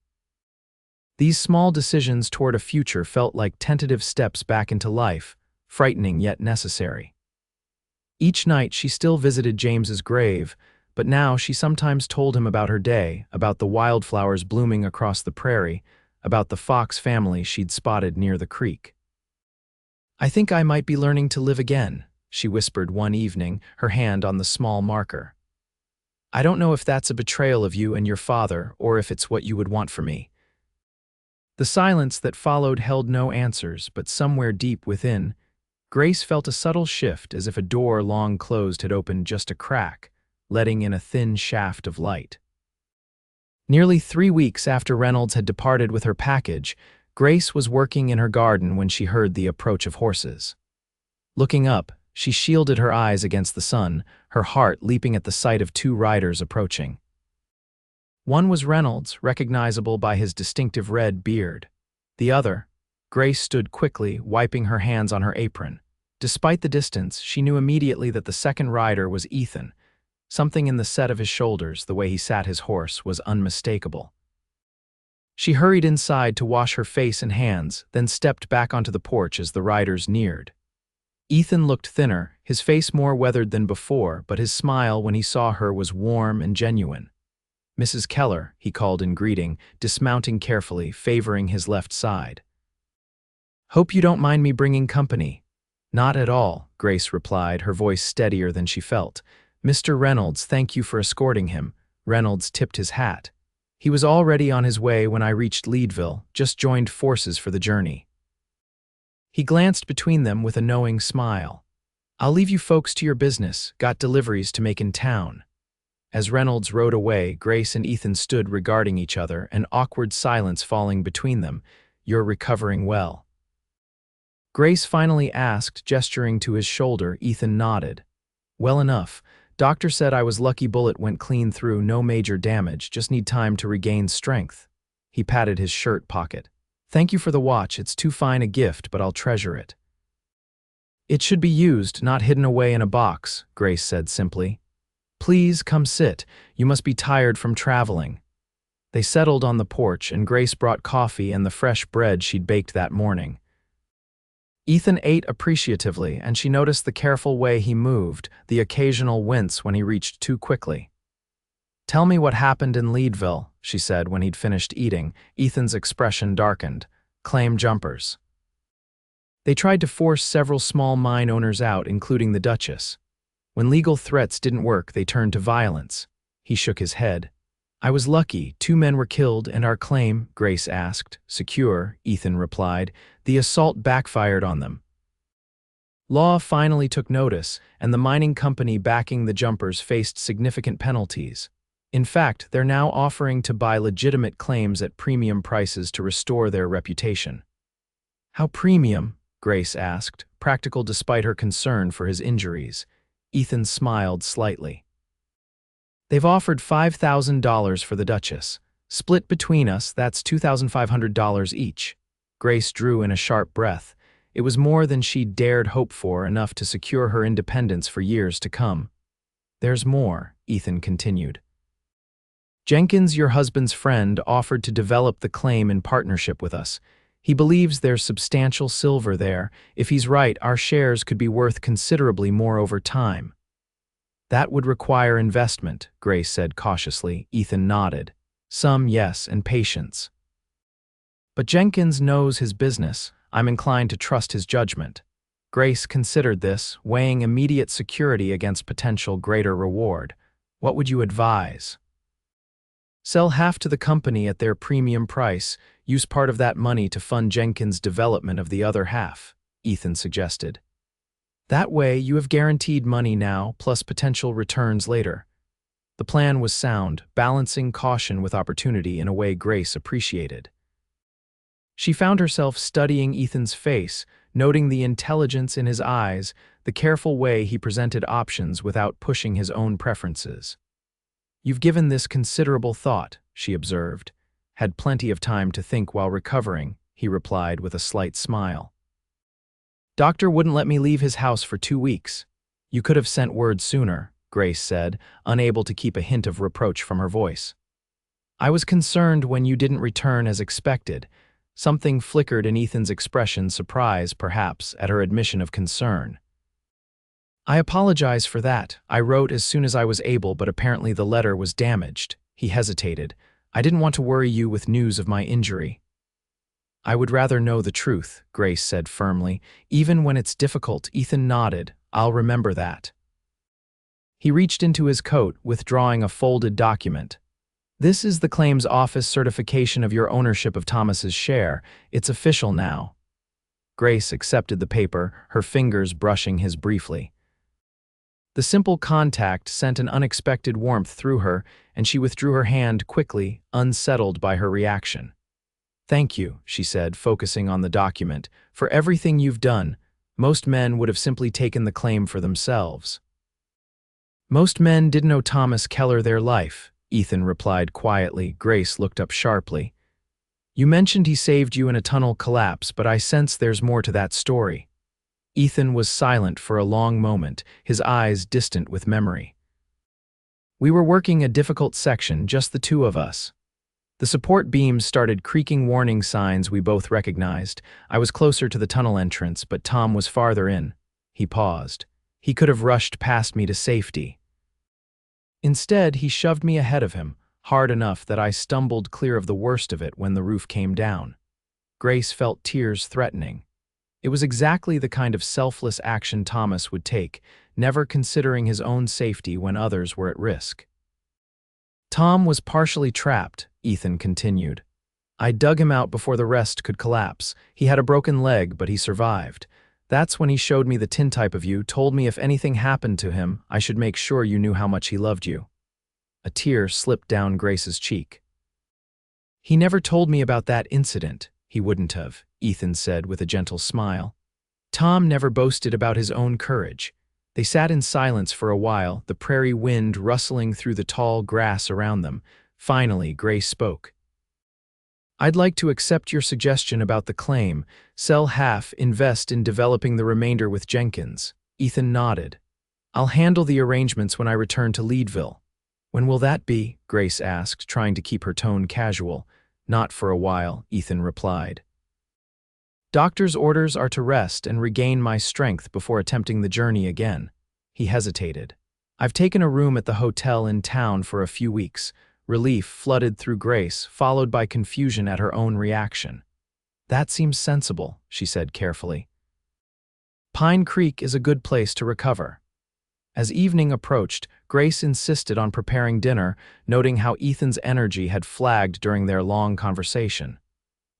A: These small decisions toward a future felt like tentative steps back into life, frightening yet necessary. Each night she still visited James's grave, but now she sometimes told him about her day, about the wildflowers blooming across the prairie, about the fox family she'd spotted near the creek. "I think I might be learning to live again," she whispered one evening, her hand on the small marker. "I don't know if that's a betrayal of you and your father, or if it's what you would want for me." The silence that followed held no answers, but somewhere deep within, Grace felt a subtle shift, as if a door long closed had opened just a crack, letting in a thin shaft of light. Nearly 3 weeks after Reynolds had departed with her package, Grace was working in her garden when she heard the approach of horses. Looking up, she shielded her eyes against the sun, her heart leaping at the sight of 2 riders approaching. One was Reynolds, recognizable by his distinctive red beard. The other, Grace stood quickly, wiping her hands on her apron. Despite the distance, she knew immediately that the second rider was Ethan. Something in the set of his shoulders, the way he sat his horse, was unmistakable. She hurried inside to wash her face and hands, then stepped back onto the porch as the riders neared. Ethan looked thinner, his face more weathered than before, but his smile when he saw her was warm and genuine. "Mrs. Keller," he called in greeting, dismounting carefully, favoring his left side. "Hope you don't mind me bringing company." "Not at all," Grace replied, her voice steadier than she felt. "Mr. Reynolds, thank you for escorting him." Reynolds tipped his hat. "He was already on his way when I reached Leadville, just joined forces for the journey." He glanced between them with a knowing smile. "I'll leave you folks to your business, got deliveries to make in town." As Reynolds rode away, Grace and Ethan stood regarding each other, an awkward silence falling between them. "You're recovering well?" Grace finally asked, gesturing to his shoulder. Ethan nodded. "Well enough. Doctor said I was lucky, bullet went clean through, no major damage, just need time to regain strength. He patted his shirt pocket. Thank you for the watch, it's too fine a gift, but I'll treasure it. It should be used, not hidden away in a box, Grace said simply. Please come sit, you must be tired from traveling. They settled on the porch and Grace brought coffee and the fresh bread she'd baked that morning. Ethan ate appreciatively and she noticed the careful way he moved, the occasional wince when he reached too quickly. Tell me what happened in Leadville, she said when he'd finished eating. Ethan's expression darkened. Claim jumpers. They tried to force several small mine owners out, including the Duchess. When legal threats didn't work, they turned to violence. He shook his head. I was lucky, 2 men were killed, and our claim, Grace asked. Secure, Ethan replied. The assault backfired on them. Law finally took notice, and the mining company backing the jumpers faced significant penalties. In fact, they're now offering to buy legitimate claims at premium prices to restore their reputation. How premium? Grace asked, practical despite her concern for his injuries. Ethan smiled slightly. They've offered $5,000 for the Duchess. Split between us, that's $2,500 each. Grace drew in a sharp breath. It was more than she'd dared hope for, enough to secure her independence for years to come. There's more, Ethan continued. Jenkins, your husband's friend, offered to develop the claim in partnership with us. He believes there's substantial silver there. If he's right, our shares could be worth considerably more over time. That would require investment, Grace said cautiously. Ethan nodded. Some, yes, and patience. But Jenkins knows his business. I'm inclined to trust his judgment. Grace considered this, weighing immediate security against potential greater reward. What would you advise? Sell half to the company at their premium price. Use part of that money to fund Jenkins' development of the other half, Ethan suggested. That way, you have guaranteed money now, plus potential returns later. The plan was sound, balancing caution with opportunity in a way Grace appreciated. She found herself studying Ethan's face, noting the intelligence in his eyes, the careful way he presented options without pushing his own preferences. You've given this considerable thought, she observed. Had plenty of time to think while recovering, he replied with a slight smile. Doctor wouldn't let me leave his house for 2 weeks. You could have sent word sooner, Grace said, unable to keep a hint of reproach from her voice. I was concerned when you didn't return as expected. Something flickered in Ethan's expression, surprise, perhaps, at her admission of concern. I apologize for that. I wrote as soon as I was able, but apparently the letter was damaged. He hesitated. I didn't want to worry you with news of my injury. I would rather know the truth, Grace said firmly. Even when it's difficult, Ethan nodded. I'll remember that. He reached into his coat, withdrawing a folded document. This is the claims office certification of your ownership of Thomas's share. It's official now. Grace accepted the paper, her fingers brushing his briefly. The simple contact sent an unexpected warmth through her, and she withdrew her hand quickly, unsettled by her reaction. Thank you, she said, focusing on the document, for everything you've done. Most men would have simply taken the claim for themselves. Most men didn't owe Thomas Keller their life, Ethan replied quietly. Grace looked up sharply. You mentioned he saved you in a tunnel collapse, but I sense there's more to that story. Ethan was silent for a long moment, his eyes distant with memory. We were working a difficult section, just the 2 of us. The support beams started creaking, warning signs we both recognized. I was closer to the tunnel entrance, but Tom was farther in. He paused. He could have rushed past me to safety. Instead, he shoved me ahead of him, hard enough that I stumbled clear of the worst of it when the roof came down. Grace felt tears threatening. It was exactly the kind of selfless action Thomas would take, never considering his own safety when others were at risk. Tom was partially trapped, Ethan continued. I dug him out before the rest could collapse. He had a broken leg, but he survived. That's when he showed me the tintype of you, told me if anything happened to him, I should make sure you knew how much he loved you. A tear slipped down Grace's cheek. He never told me about that incident. He wouldn't have, Ethan said with a gentle smile. Tom never boasted about his own courage. They sat in silence for a while, the prairie wind rustling through the tall grass around them. Finally, Grace spoke. "I'd like to accept your suggestion about the claim. Sell half, invest in developing the remainder with Jenkins." Ethan nodded. "I'll handle the arrangements when I return to Leadville." "When will that be?" Grace asked, trying to keep her tone casual. "Not for a while," Ethan replied. "Doctor's orders are to rest and regain my strength before attempting the journey again." He hesitated. "I've taken a room at the hotel in town for a few weeks." Relief flooded through Grace, followed by confusion at her own reaction. "That seems sensible," she said carefully. "Pine Creek is a good place to recover." As evening approached, Grace insisted on preparing dinner, noting how Ethan's energy had flagged during their long conversation.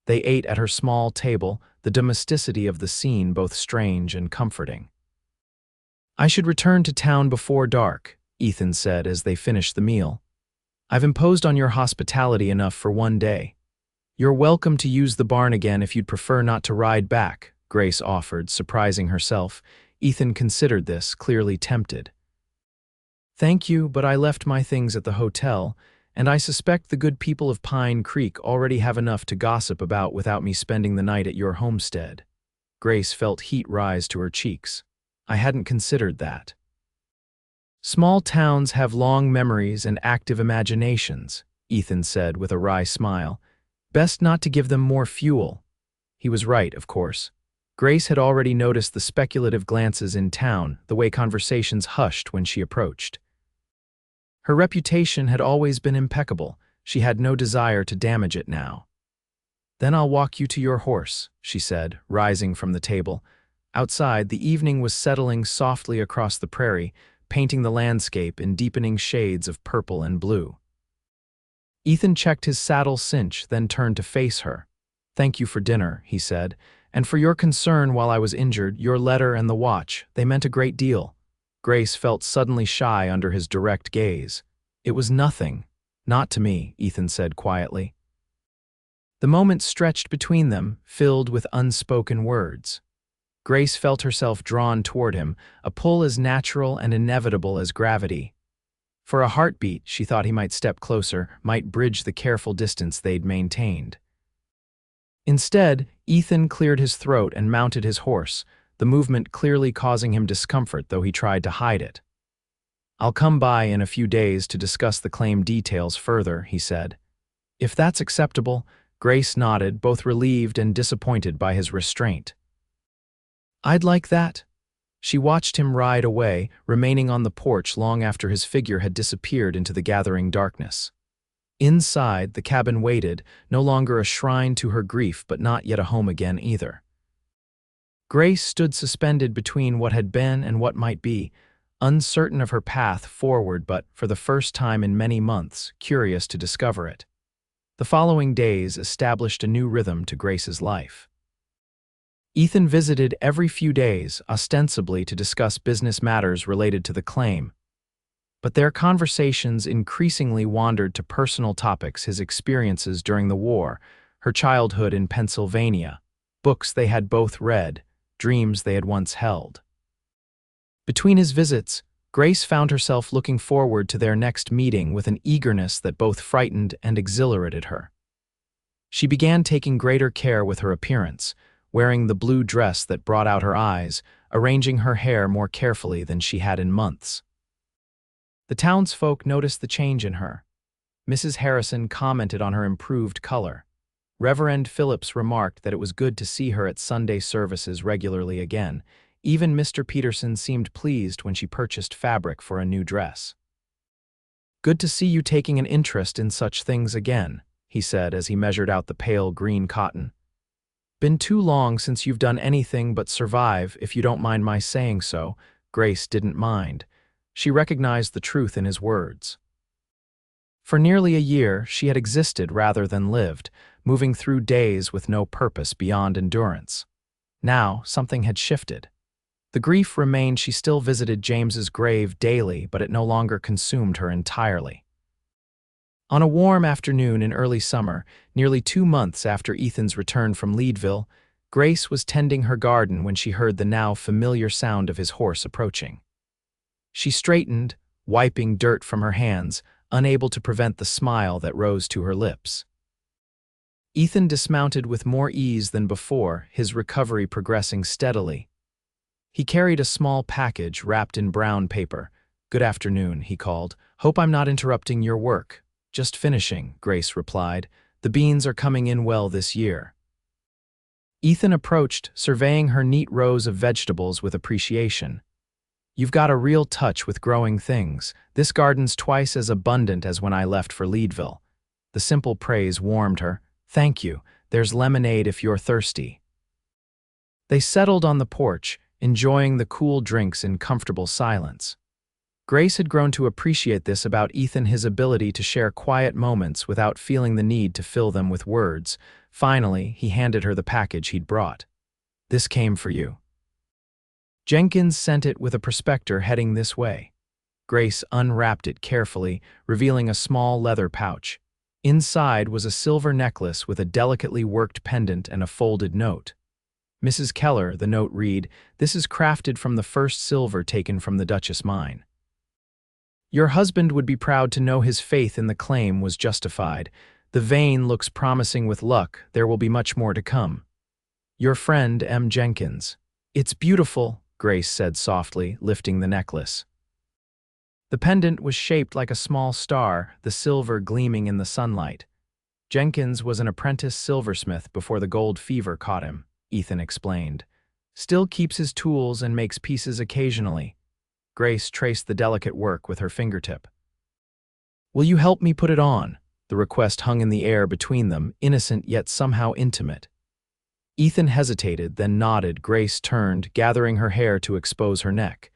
A: They ate at her small table, the domesticity of the scene both strange and comforting. "I should return to town before dark," Ethan said as they finished the meal. "I've imposed on your hospitality enough for one day. You're welcome to use the barn again if you'd prefer not to ride back," Grace offered, surprising herself. Ethan considered this, clearly tempted. "Thank you, but I left my things at the hotel, and I suspect the good people of Pine Creek already have enough to gossip about without me spending the night at your homestead." Grace felt heat rise to her cheeks. "I hadn't considered that." "Small towns have long memories and active imaginations," Ethan said with a wry smile. "Best not to give them more fuel." He was right, of course. Grace had already noticed the speculative glances in town, the way conversations hushed when she approached. Her reputation had always been impeccable. She had no desire to damage it now. "Then I'll walk you to your horse," she said, rising from the table. Outside, the evening was settling softly across the prairie, painting the landscape in deepening shades of purple and blue. Ethan checked his saddle cinch, then turned to face her. "Thank you for dinner," he said, "and for your concern while I was injured. Your letter and the watch, they meant a great deal." Grace felt suddenly shy under his direct gaze. "It was nothing. Not to me," Ethan said quietly. The moment stretched between them, filled with unspoken words. Grace felt herself drawn toward him, a pull as natural and inevitable as gravity. For a heartbeat, she thought he might step closer, might bridge the careful distance they'd maintained. Instead, Ethan cleared his throat and mounted his horse, the movement clearly causing him discomfort, though he tried to hide it. "I'll come by in a few days to discuss the claim details further," he said. "If that's acceptable," Grace nodded, both relieved and disappointed by his restraint. "I'd like that." She watched him ride away, remaining on the porch long after his figure had disappeared into the gathering darkness. Inside, the cabin waited, no longer a shrine to her grief, but not yet a home again either. Grace stood suspended between what had been and what might be, uncertain of her path forward, but, for the first time in many months, curious to discover it. The following days established a new rhythm to Grace's life. Ethan visited every few days, ostensibly to discuss business matters related to the claim. But their conversations increasingly wandered to personal topics: his experiences during the war, her childhood in Pennsylvania, books they had both read, dreams they had once held. Between his visits, Grace found herself looking forward to their next meeting with an eagerness that both frightened and exhilarated her. She began taking greater care with her appearance, wearing the blue dress that brought out her eyes, arranging her hair more carefully than she had in months. The townsfolk noticed the change in her. Mrs. Harrison commented on her improved color. Reverend Phillips remarked that it was good to see her at Sunday services regularly again. Even Mr. Peterson seemed pleased when she purchased fabric for a new dress. "Good to see you taking an interest in such things again," he said as he measured out the pale green cotton. "Been too long since you've done anything but survive, if you don't mind my saying so." Grace didn't mind. She recognized the truth in his words. For nearly a year, she had existed rather than lived, moving through days with no purpose beyond endurance. Now, something had shifted. The grief remained. She still visited James's grave daily, but it no longer consumed her entirely. On a warm afternoon in early summer, nearly 2 months after Ethan's return from Leadville, Grace was tending her garden when she heard the now familiar sound of his horse approaching. She straightened, wiping dirt from her hands, unable to prevent the smile that rose to her lips. Ethan dismounted with more ease than before, his recovery progressing steadily. He carried a small package wrapped in brown paper. "Good afternoon," he called. "Hope I'm not interrupting your work." "Just finishing," Grace replied. "The beans are coming in well this year." Ethan approached, surveying her neat rows of vegetables with appreciation. "You've got a real touch with growing things. This garden's twice as abundant as when I left for Leadville." The simple praise warmed her. "Thank you. There's lemonade if you're thirsty." They settled on the porch, enjoying the cool drinks in comfortable silence. Grace had grown to appreciate this about Ethan, his ability to share quiet moments without feeling the need to fill them with words. Finally, he handed her the package he'd brought. "This came for you." Jenkins sent it with a prospector heading this way. Grace unwrapped it carefully, revealing a small leather pouch. Inside was a silver necklace with a delicately worked pendant and a folded note. "Mrs. Keller," the note read, "this is crafted from the first silver taken from the Duchess mine. Your husband would be proud to know his faith in the claim was justified. The vein looks promising with luck. There will be much more to come. Your friend, M. Jenkins." "It's beautiful," Grace said softly, lifting the necklace. The pendant was shaped like a small star, the silver gleaming in the sunlight. "Jenkins was an apprentice silversmith before the gold fever caught him," Ethan explained. "Still keeps his tools and makes pieces occasionally." Grace traced the delicate work with her fingertip. "Will you help me put it on?" The request hung in the air between them, innocent yet somehow intimate. Ethan hesitated, then nodded. Grace turned, gathering her hair to expose her neck.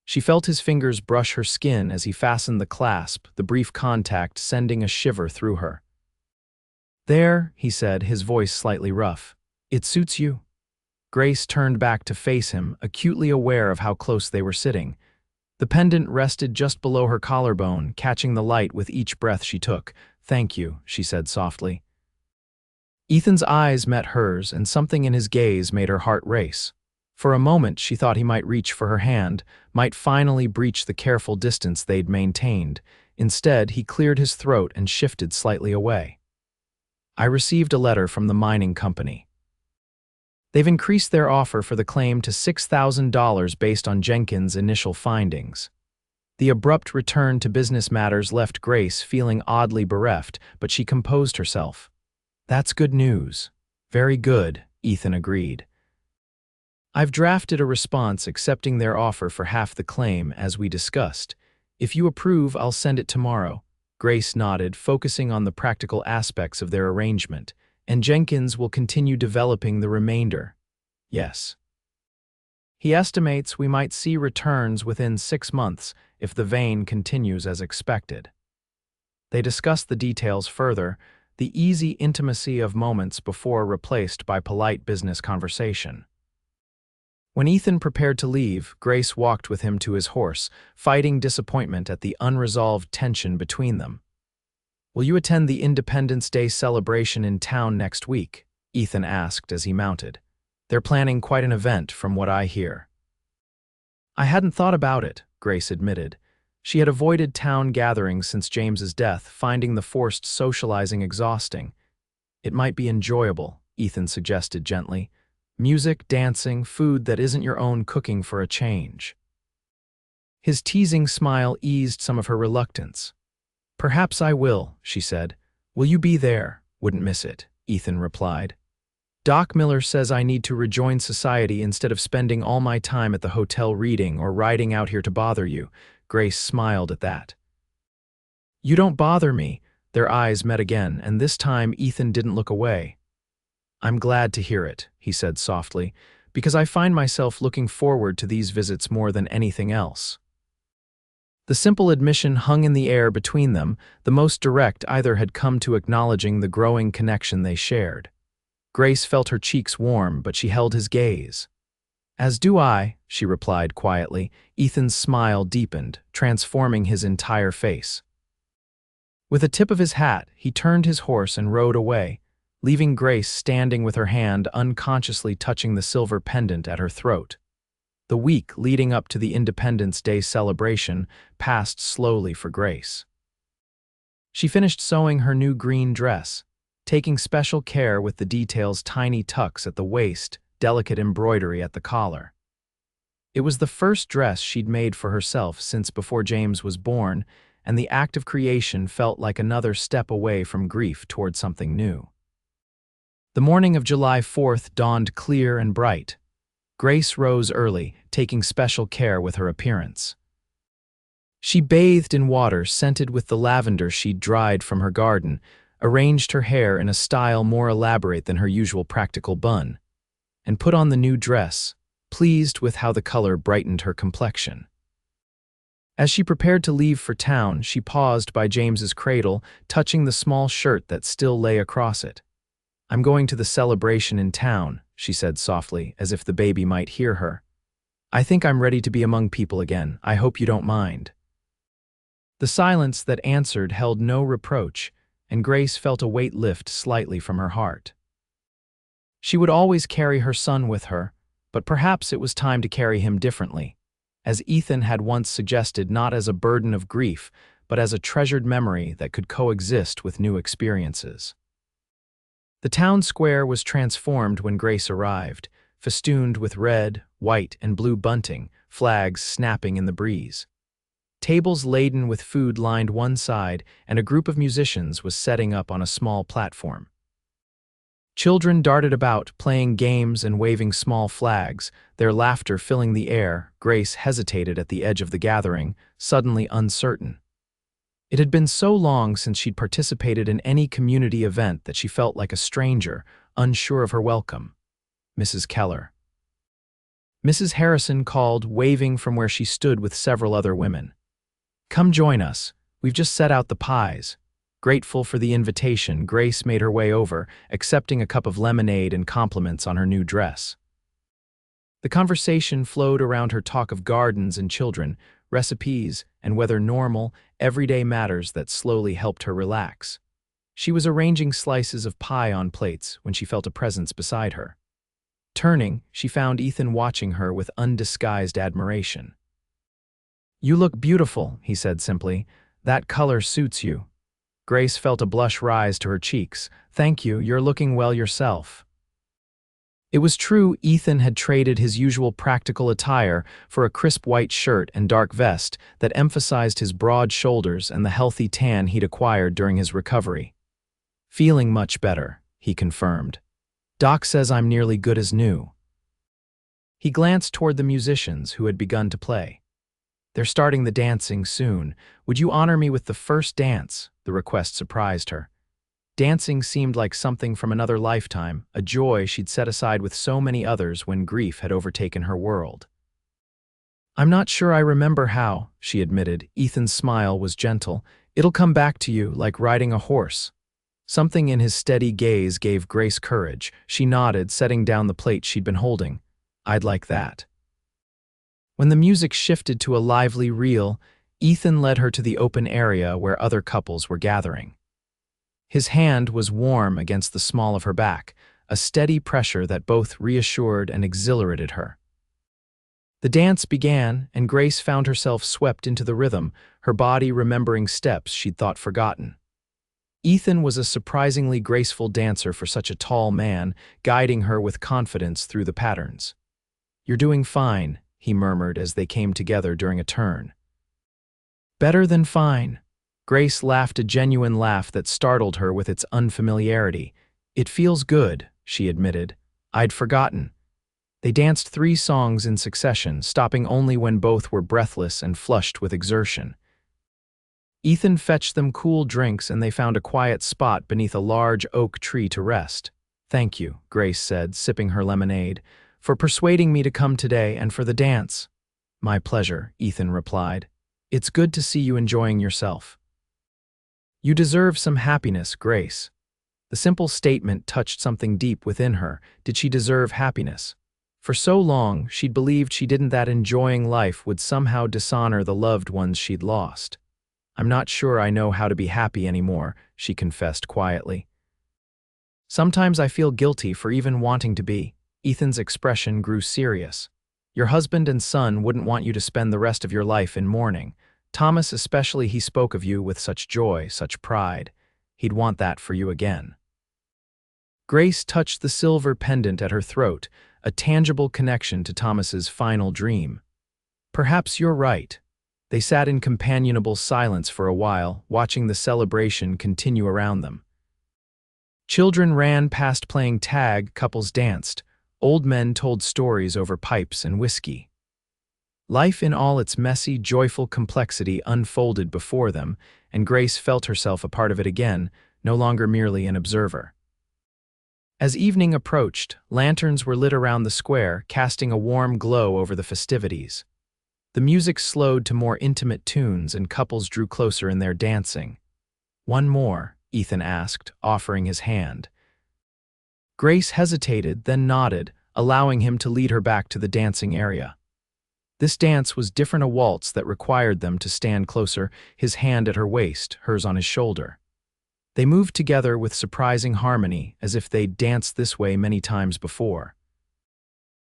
A: She felt his fingers brush her skin as he fastened the clasp, the brief contact sending a shiver through her. "There," he said, his voice slightly rough. "It suits you." Grace turned back to face him, acutely aware of how close they were sitting. The pendant rested just below her collarbone, catching the light with each breath she took. "Thank you," she said softly. Ethan's eyes met hers, and something in his gaze made her heart race. For a moment, she thought he might reach for her hand, might finally breach the careful distance they'd maintained. Instead, he cleared his throat and shifted slightly away. "I received a letter from the mining company. They've increased their offer for the claim to $6,000 based on Jenkins' initial findings." The abrupt return to business matters left Grace feeling oddly bereft, but she composed herself. "That's good news." "Very good," Ethan agreed. "I've drafted a response accepting their offer for half the claim, as we discussed. If you approve, I'll send it tomorrow." Grace nodded, focusing on the practical aspects of their arrangement. "And Jenkins will continue developing the remainder." "Yes. He estimates we might see returns within 6 months if the vein continues as expected." They discussed the details further, the easy intimacy of moments before replaced by polite business conversation. When Ethan prepared to leave, Grace walked with him to his horse, fighting disappointment at the unresolved tension between them. "Will you attend the Independence Day celebration in town next week?" Ethan asked as he mounted. "They're planning quite an event, from what I hear." "I hadn't thought about it," Grace admitted. She had avoided town gatherings since James's death, finding the forced socializing exhausting. "It might be enjoyable," Ethan suggested gently. "Music, dancing, food that isn't your own cooking for a change." His teasing smile eased some of her reluctance. "Perhaps I will," she said. "Will you be there?" "Wouldn't miss it," Ethan replied. "Doc Miller says I need to rejoin society instead of spending all my time at the hotel reading or riding out here to bother you." Grace smiled at that. "You don't bother me." Their eyes met again, and this time Ethan didn't look away. "I'm glad to hear it," he said softly, "because I find myself looking forward to these visits more than anything else." The simple admission hung in the air between them, the most direct either had come to acknowledging the growing connection they shared. Grace felt her cheeks warm, but she held his gaze. "As do I," she replied quietly. Ethan's smile deepened, transforming his entire face. With a tip of his hat, he turned his horse and rode away, leaving Grace standing with her hand unconsciously touching the silver pendant at her throat. The week leading up to the Independence Day celebration passed slowly for Grace. She finished sewing her new green dress, taking special care with the details: tiny tucks at the waist, delicate embroidery at the collar. It was the first dress she'd made for herself since before James was born, and the act of creation felt like another step away from grief toward something new. The morning of July 4th dawned clear and bright. Grace rose early, taking special care with her appearance. She bathed in water scented with the lavender she'd dried from her garden, arranged her hair in a style more elaborate than her usual practical bun, and put on the new dress, pleased with how the color brightened her complexion. As she prepared to leave for town, she paused by James's cradle, touching the small shirt that still lay across it. "I'm going to the celebration in town," she said softly, as if the baby might hear her. "I think I'm ready to be among people again. I hope you don't mind." The silence that answered held no reproach, and Grace felt a weight lift slightly from her heart. She would always carry her son with her, but perhaps it was time to carry him differently, as Ethan had once suggested, not as a burden of grief, but as a treasured memory that could coexist with new experiences. The town square was transformed when Grace arrived, festooned with red, white, and blue bunting, flags snapping in the breeze. Tables laden with food lined one side, and a group of musicians was setting up on a small platform. Children darted about, playing games and waving small flags, their laughter filling the air. Grace hesitated at the edge of the gathering, suddenly uncertain. It had been so long since she'd participated in any community event that she felt like a stranger, unsure of her welcome. Mrs. Keller. Mrs. Harrison called, waving from where she stood with several other women. "Come join us. We've just set out the pies." Grateful for the invitation, Grace made her way over, accepting a cup of lemonade and compliments on her new dress. The conversation flowed around her talk of gardens and children, recipes, and whether normal, everyday matters that slowly helped her relax. She was arranging slices of pie on plates when she felt a presence beside her. Turning, she found Ethan watching her with undisguised admiration. "You look beautiful," he said simply. "That color suits you." Grace felt a blush rise to her cheeks. "Thank you, you're looking well yourself." It was true, Ethan had traded his usual practical attire for a crisp white shirt and dark vest that emphasized his broad shoulders and the healthy tan he'd acquired during his recovery. "Feeling much better," he confirmed. "Doc says I'm nearly good as new." He glanced toward the musicians who had begun to play. "They're starting the dancing soon. Would you honor me with the first dance?" The request surprised her. Dancing seemed like something from another lifetime, a joy she'd set aside with so many others when grief had overtaken her world. "I'm not sure I remember how," she admitted. Ethan's smile was gentle. "It'll come back to you, like riding a horse." Something in his steady gaze gave Grace courage. She nodded, setting down the plate she'd been holding. "I'd like that." When the music shifted to a lively reel, Ethan led her to the open area where other couples were gathering. His hand was warm against the small of her back, a steady pressure that both reassured and exhilarated her. The dance began, and Grace found herself swept into the rhythm, her body remembering steps she'd thought forgotten. Ethan was a surprisingly graceful dancer for such a tall man, guiding her with confidence through the patterns. "You're doing fine," he murmured as they came together during a turn. "Better than fine." Grace laughed, a genuine laugh that startled her with its unfamiliarity. "It feels good," she admitted. "I'd forgotten." They danced 3 songs in succession, stopping only when both were breathless and flushed with exertion. Ethan fetched them cool drinks and they found a quiet spot beneath a large oak tree to rest. "Thank you," Grace said, sipping her lemonade, "for persuading me to come today and for the dance." "My pleasure," Ethan replied. "It's good to see you enjoying yourself." "You deserve some happiness, Grace." The simple statement touched something deep within her. Did she deserve happiness? For so long, she'd believed she didn't, that enjoying life would somehow dishonor the loved ones she'd lost. "I'm not sure I know how to be happy anymore," she confessed quietly. "Sometimes I feel guilty for even wanting to be." Ethan's expression grew serious. Your husband and son wouldn't want you to spend the rest of your life in mourning. Thomas especially, he spoke of you with such joy, such pride. He'd want that for you again." Grace touched the silver pendant at her throat, a tangible connection to Thomas's final dream. "Perhaps you're right." They sat in companionable silence for a while, watching the celebration continue around them. Children ran past playing tag, couples danced, old men told stories over pipes and whiskey. Life in all its messy, joyful complexity unfolded before them, and Grace felt herself a part of it again, no longer merely an observer. As evening approached, lanterns were lit around the square, casting a warm glow over the festivities. The music slowed to more intimate tunes and couples drew closer in their dancing. "One more?" Ethan asked, offering his hand. Grace hesitated, then nodded, allowing him to lead her back to the dancing area. This dance was different, a waltz that required them to stand closer, his hand at her waist, hers on his shoulder. They moved together with surprising harmony, as if they'd danced this way many times before.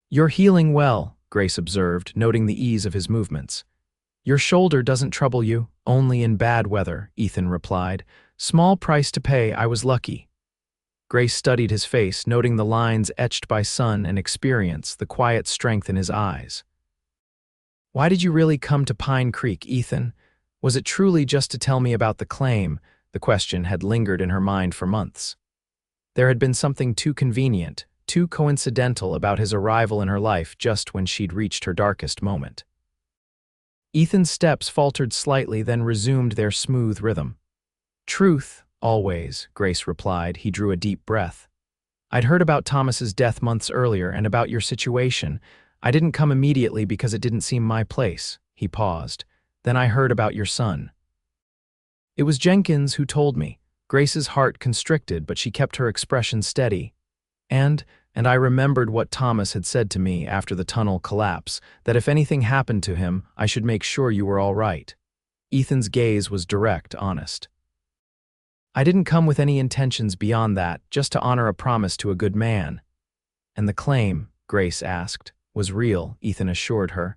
A: "You're healing well," Grace observed, noting the ease of his movements. "Your shoulder doesn't trouble you, only in bad weather," Ethan replied. "Small price to pay, I was lucky." Grace studied his face, noting the lines etched by sun and experience, the quiet strength in his eyes. "Why did you really come to Pine Creek, Ethan? Was it truly just to tell me about the claim?" The question had lingered in her mind for months. There had been something too convenient, too coincidental about his arrival in her life just when she'd reached her darkest moment. Ethan's steps faltered slightly, then resumed their smooth rhythm. "Truth, always," Grace replied. He drew a deep breath. "I'd heard about Thomas's death months earlier and about your situation. I didn't come immediately because it didn't seem my place." He paused. "Then I heard about your son." "It was Jenkins who told me." Grace's heart constricted, but she kept her expression steady. And I remembered what Thomas had said to me after the tunnel collapse, that if anything happened to him, I should make sure you were all right." Ethan's gaze was direct, honest. "I didn't come with any intentions beyond that, just to honor a promise to a good man." "And the claim," Grace asked, "was real," Ethan assured her.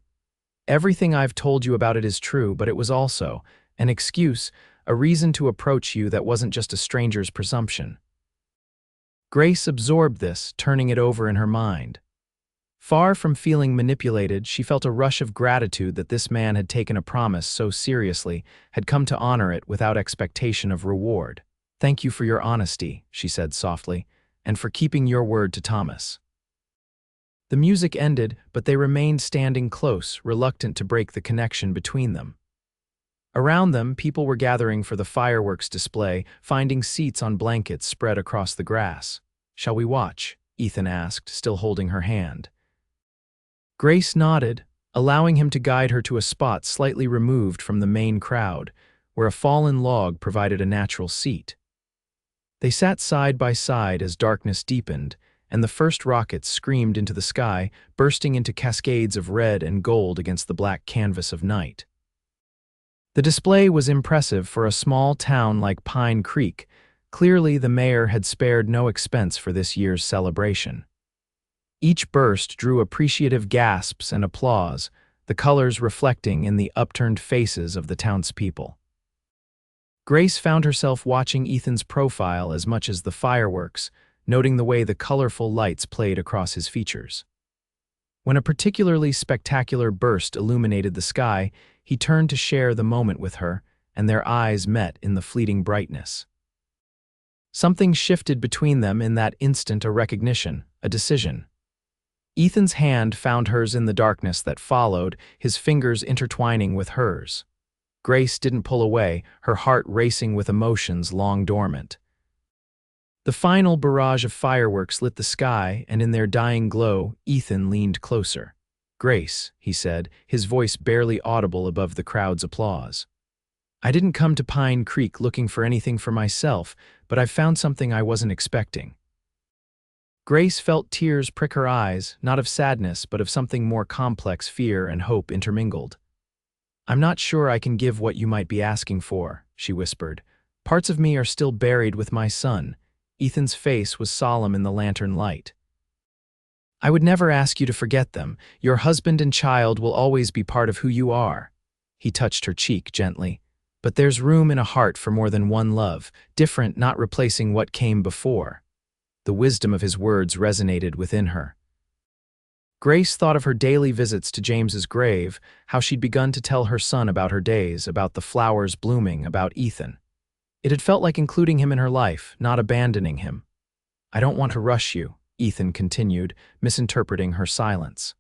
A: "Everything I've told you about it is true, but it was also an excuse, a reason to approach you that wasn't just a stranger's presumption." Grace absorbed this, turning it over in her mind. Far from feeling manipulated, she felt a rush of gratitude that this man had taken a promise so seriously, had come to honor it without expectation of reward. "Thank you for your honesty," she said softly, "and for keeping your word to Thomas." The music ended, but they remained standing close, reluctant to break the connection between them. Around them, people were gathering for the fireworks display, finding seats on blankets spread across the grass. "Shall we watch?" Ethan asked, still holding her hand. Grace nodded, allowing him to guide her to a spot slightly removed from the main crowd, where a fallen log provided a natural seat. They sat side by side as darkness deepened, and the first rockets screamed into the sky, bursting into cascades of red and gold against the black canvas of night. The display was impressive for a small town like Pine Creek. Clearly, the mayor had spared no expense for this year's celebration. Each burst drew appreciative gasps and applause, the colors reflecting in the upturned faces of the townspeople. Grace found herself watching Ethan's profile as much as the fireworks, noting the way the colorful lights played across his features. When a particularly spectacular burst illuminated the sky, he turned to share the moment with her, and their eyes met in the fleeting brightness. Something shifted between them in that instant, a recognition, a decision. Ethan's hand found hers in the darkness that followed, his fingers intertwining with hers. Grace didn't pull away, her heart racing with emotions long dormant. The final barrage of fireworks lit the sky, and in their dying glow, Ethan leaned closer. "Grace," he said, his voice barely audible above the crowd's applause. "I didn't come to Pine Creek looking for anything for myself, but I've found something I wasn't expecting." Grace felt tears prick her eyes, not of sadness, but of something more complex, fear and hope intermingled. "I'm not sure I can give what you might be asking for," she whispered. "Parts of me are still buried with my son." Ethan's face was solemn in the lantern light. I would never ask you to forget them. Your husband and child will always be part of who you are. He touched her cheek gently. But there's room in a heart for more than one love, different, not replacing what came before. The wisdom of his words resonated within her. Grace thought of her daily visits to James's grave, how she'd begun to tell her son about her days, about the flowers blooming, about Ethan. It had felt like including him in her life, not abandoning him. I don't want to rush you, Ethan continued, misinterpreting her silence.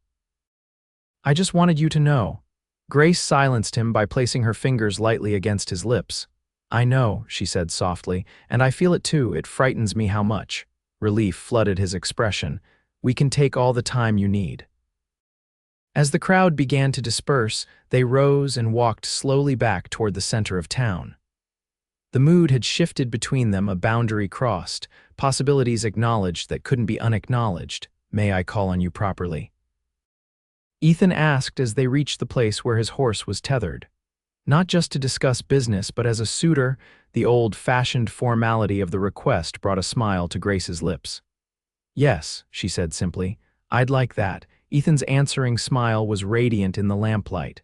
A: I just wanted you to know. Grace silenced him by placing her fingers lightly against his lips. I know, she said softly, and I feel it too. It frightens me how much. Relief flooded his expression. We can take all the time you need. As the crowd began to disperse, they rose and walked slowly back toward the center of town. The mood had shifted between them, a boundary crossed, possibilities acknowledged that couldn't be unacknowledged. May I call on you properly? Ethan asked as they reached the place where his horse was tethered. Not just to discuss business, but as a suitor, the old-fashioned formality of the request brought a smile to Grace's lips. Yes, she said simply. I'd like that. Ethan's answering smile was radiant in the lamplight.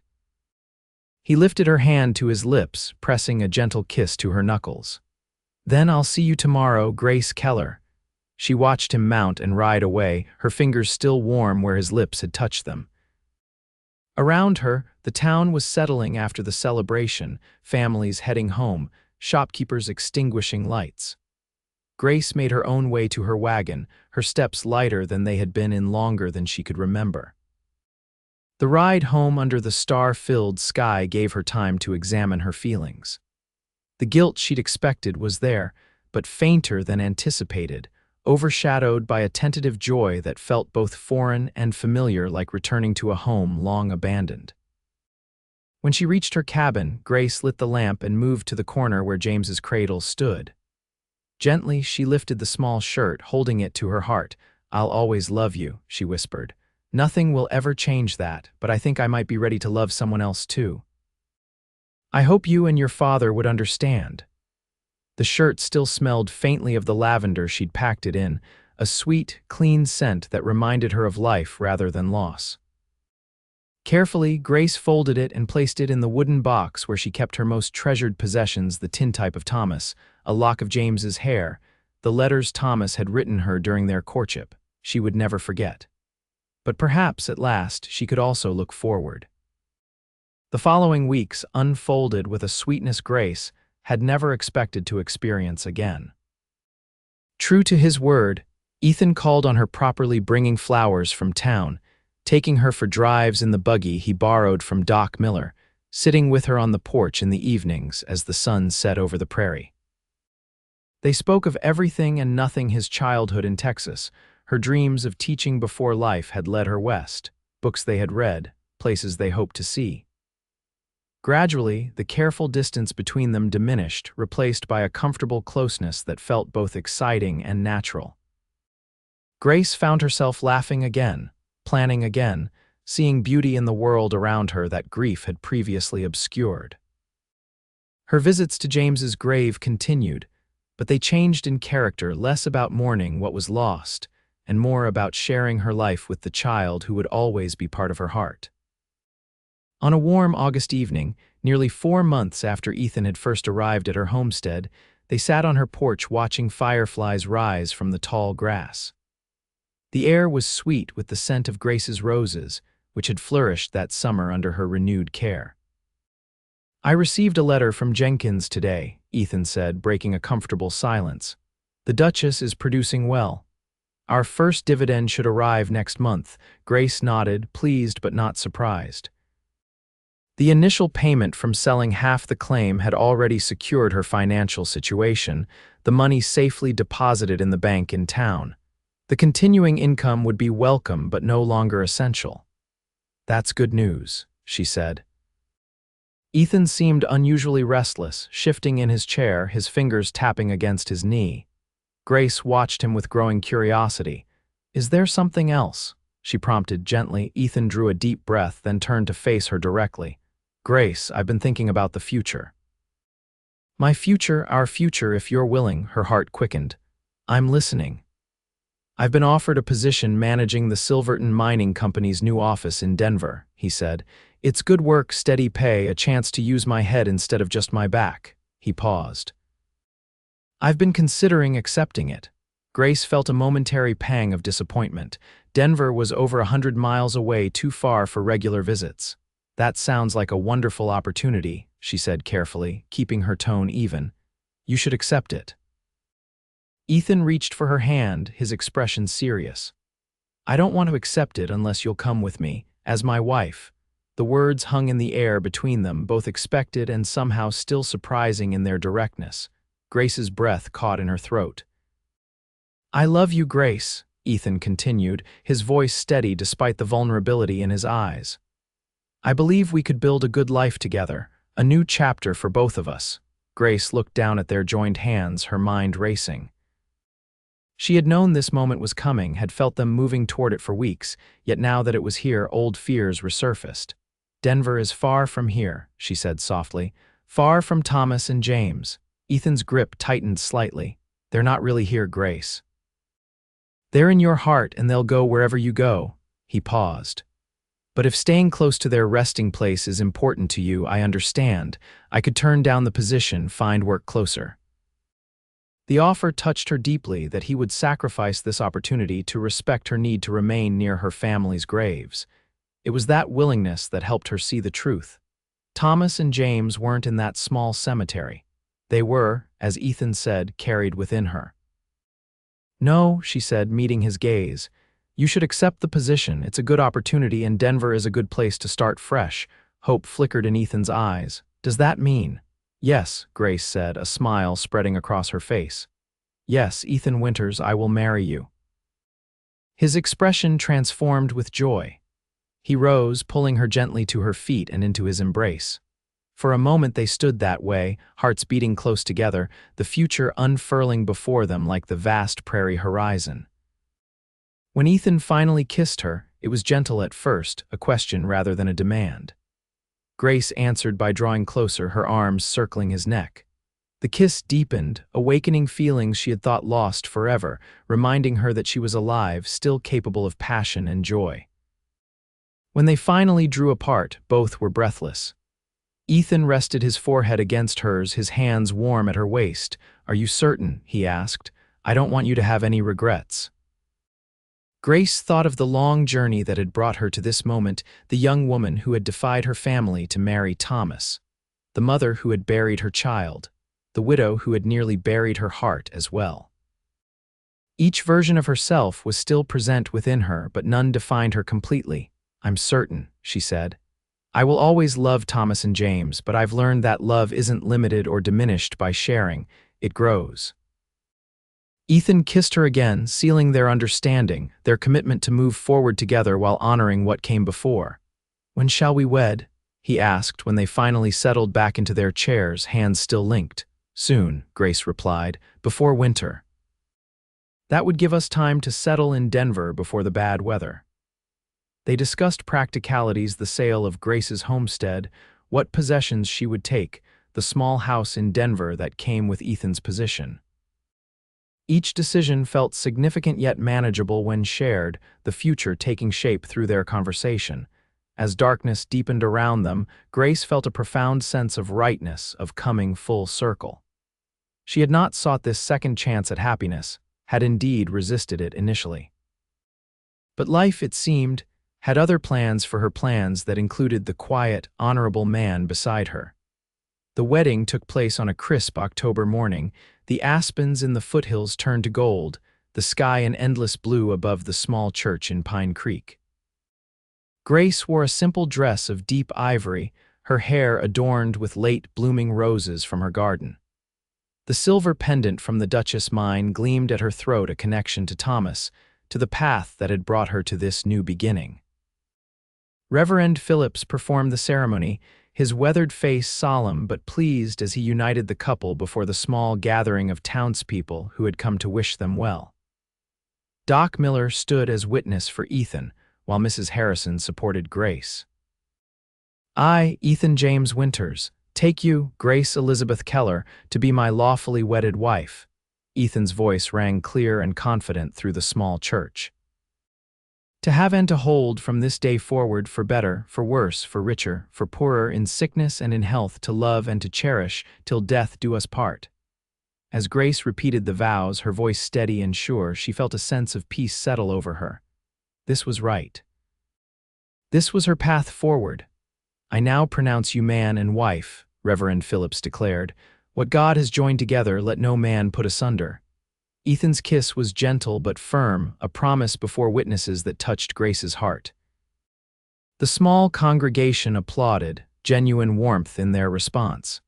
A: He lifted her hand to his lips, pressing a gentle kiss to her knuckles. Then I'll see you tomorrow, Grace Keller. She watched him mount and ride away, her fingers still warm where his lips had touched them. Around her, the town was settling after the celebration, families heading home, shopkeepers extinguishing lights. Grace made her own way to her wagon, her steps lighter than they had been in longer than she could remember. The ride home under the star-filled sky gave her time to examine her feelings. The guilt she'd expected was there, but fainter than anticipated, overshadowed by a tentative joy that felt both foreign and familiar, like returning to a home long abandoned. When she reached her cabin, Grace lit the lamp and moved to the corner where James's cradle stood. Gently, she lifted the small shirt, holding it to her heart. I'll always love you, she whispered. Nothing will ever change that, but I think I might be ready to love someone else too. I hope you and your father would understand. The shirt still smelled faintly of the lavender she'd packed it in, a sweet, clean scent that reminded her of life rather than loss. Carefully, Grace folded it and placed it in the wooden box where she kept her most treasured possessions, the tintype of Thomas, a lock of James's hair, the letters Thomas had written her during their courtship. She would never forget. But perhaps, at last, she could also look forward. The following weeks unfolded with a sweetness Grace had never expected to experience again. True to his word, Ethan called on her properly, bringing flowers from town, taking her for drives in the buggy he borrowed from Doc Miller, sitting with her on the porch in the evenings as the sun set over the prairie. They spoke of everything and nothing: his childhood in Texas, her dreams of teaching before life had led her west, books they had read, places they hoped to see. Gradually, the careful distance between them diminished, replaced by a comfortable closeness that felt both exciting and natural. Grace found herself laughing again, planning again, seeing beauty in the world around her that grief had previously obscured. Her visits to James's grave continued, but they changed in character, less about mourning what was lost, and more about sharing her life with the child who would always be part of her heart. On a warm August evening, nearly 4 months after Ethan had first arrived at her homestead, they sat on her porch watching fireflies rise from the tall grass. The air was sweet with the scent of Grace's roses, which had flourished that summer under her renewed care. I received a letter from Jenkins today, Ethan said, breaking a comfortable silence. The Duchess is producing well. Our first dividend should arrive next month. Grace nodded, pleased but not surprised. The initial payment from selling half the claim had already secured her financial situation, the money safely deposited in the bank in town. The continuing income would be welcome but no longer essential. That's good news, she said. Ethan seemed unusually restless, shifting in his chair, his fingers tapping against his knee. Grace watched him with growing curiosity. Is there something else? She prompted gently. Ethan drew a deep breath, then turned to face her directly. Grace, I've been thinking about the future. My future, our future, if you're willing, her heart quickened. I'm listening. "I've been offered a position managing the Silverton Mining Company's new office in Denver," he said. "It's good work, steady pay, a chance to use my head instead of just my back." He paused. "I've been considering accepting it." Grace felt a momentary pang of disappointment. Denver was over 100 miles away, too far for regular visits. "That sounds like a wonderful opportunity," she said carefully, keeping her tone even. "You should accept it." Ethan reached for her hand, his expression serious. "I don't want to accept it unless you'll come with me, as my wife." The words hung in the air between them, both expected and somehow still surprising in their directness. Grace's breath caught in her throat. "I love you, Grace," Ethan continued, his voice steady despite the vulnerability in his eyes. "I believe we could build a good life together, a new chapter for both of us." Grace looked down at their joined hands, her mind racing. She had known this moment was coming, had felt them moving toward it for weeks, yet now that it was here, old fears resurfaced. "Denver is far from here," she said softly. "Far from Thomas and James." Ethan's grip tightened slightly. "They're not really here, Grace. They're in your heart, and they'll go wherever you go." He paused. "But if staying close to their resting place is important to you, I understand. I could turn down the position, find work closer." The offer touched her deeply, that he would sacrifice this opportunity to respect her need to remain near her family's graves. It was that willingness that helped her see the truth. Thomas and James weren't in that small cemetery. They were, as Ethan said, carried within her. "No," she said, meeting his gaze. "You should accept the position. It's a good opportunity, and Denver is a good place to start fresh." Hope flickered in Ethan's eyes. "Does that mean—" "Yes," Grace said, a smile spreading across her face. "Yes, Ethan Winters, I will marry you." His expression transformed with joy. He rose, pulling her gently to her feet and into his embrace. For a moment they stood that way, hearts beating close together, the future unfurling before them like the vast prairie horizon. When Ethan finally kissed her, it was gentle at first, a question rather than a demand. Grace answered by drawing closer, her arms circling his neck. The kiss deepened, awakening feelings she had thought lost forever, reminding her that she was alive, still capable of passion and joy. When they finally drew apart, both were breathless. Ethan rested his forehead against hers, his hands warm at her waist. "Are you certain?" he asked. "I don't want you to have any regrets." Grace thought of the long journey that had brought her to this moment, the young woman who had defied her family to marry Thomas, the mother who had buried her child, the widow who had nearly buried her heart as well. Each version of herself was still present within her, but none defined her completely. "I'm certain," she said. "I will always love Thomas and James, but I've learned that love isn't limited or diminished by sharing. It grows." Ethan kissed her again, sealing their understanding, their commitment to move forward together while honoring what came before. "When shall we wed?" he asked when they finally settled back into their chairs, hands still linked. "Soon," Grace replied, "before winter." That would give us time to settle in Denver before the bad weather. They discussed practicalities, the sale of Grace's homestead, what possessions she would take, the small house in Denver that came with Ethan's position. Each decision felt significant yet manageable when shared, the future taking shape through their conversation. As darkness deepened around them, Grace felt a profound sense of rightness, of coming full circle. She had not sought this second chance at happiness, had indeed resisted it initially. But life, it seemed, had other plans for her, plans that included the quiet, honorable man beside her. The wedding took place on a crisp October morning. The aspens in the foothills turned to gold, the sky an endless blue above the small church in Pine Creek. Grace wore a simple dress of deep ivory, her hair adorned with late blooming roses from her garden. The silver pendant from the Duchess mine gleamed at her throat, a connection to Thomas, to the path that had brought her to this new beginning. Reverend Phillips performed the ceremony, his weathered face solemn but pleased as he united the couple before the small gathering of townspeople who had come to wish them well. Doc Miller stood as witness for Ethan, while Mrs. Harrison supported Grace. "I, Ethan James Winters, take you, Grace Elizabeth Keller, to be my lawfully wedded wife." Ethan's voice rang clear and confident through the small church. To have and to hold from this day forward, for better, for worse, for richer, for poorer, in sickness and in health, to love and to cherish, till death do us part. As Grace repeated the vows, her voice steady and sure, she felt a sense of peace settle over her. This was right. This was her path forward. "I now pronounce you man and wife," Reverend Phillips declared. "What God has joined together, let no man put asunder." Ethan's kiss was gentle but firm, a promise before witnesses that touched Grace's heart. The small congregation applauded, genuine warmth in their response.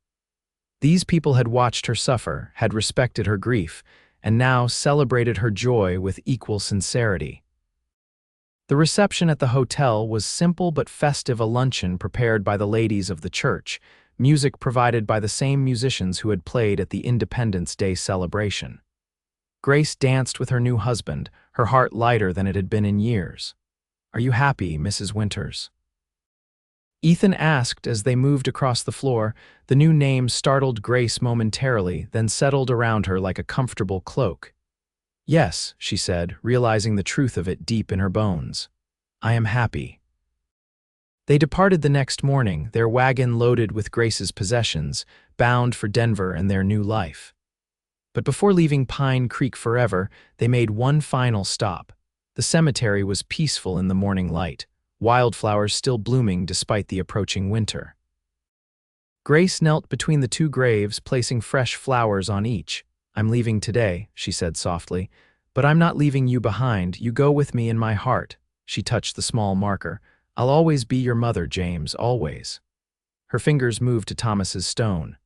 A: These people had watched her suffer, had respected her grief, and now celebrated her joy with equal sincerity. The reception at the hotel was simple but festive, a luncheon prepared by the ladies of the church, music provided by the same musicians who had played at the Independence Day celebration. Grace danced with her new husband, her heart lighter than it had been in years. "Are you happy, Mrs. Winters?" Ethan asked as they moved across the floor. The new name startled Grace momentarily, then settled around her like a comfortable cloak. "Yes," she said, realizing the truth of it deep in her bones. "I am happy." They departed the next morning, their wagon loaded with Grace's possessions, bound for Denver and their new life. But before leaving Pine Creek forever, they made one final stop. The cemetery was peaceful in the morning light, wildflowers still blooming despite the approaching winter. Grace knelt between the two graves, placing fresh flowers on each. "I'm leaving today," she said softly, "but I'm not leaving you behind. You go with me in my heart." She touched the small marker. "I'll always be your mother, James, always." Her fingers moved to Thomas's stone.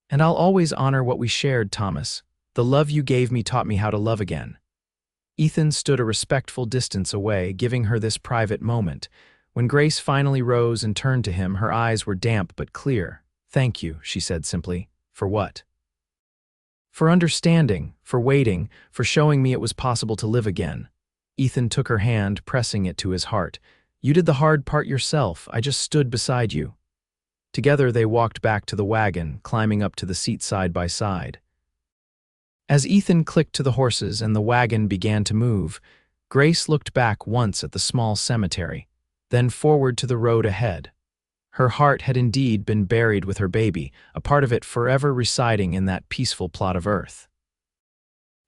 A: "And I'll always honor what we shared, Thomas. The love you gave me taught me how to love again." Ethan stood a respectful distance away, giving her this private moment. When Grace finally rose and turned to him, her eyes were damp but clear. "Thank you," she said simply. "For what?" "For understanding, for waiting, for showing me it was possible to live again." Ethan took her hand, pressing it to his heart. "You did the hard part yourself. I just stood beside you." Together they walked back to the wagon, climbing up to the seat side by side. As Ethan clicked to the horses and the wagon began to move, Grace looked back once at the small cemetery, then forward to the road ahead. Her heart had indeed been buried with her baby, a part of it forever residing in that peaceful plot of earth.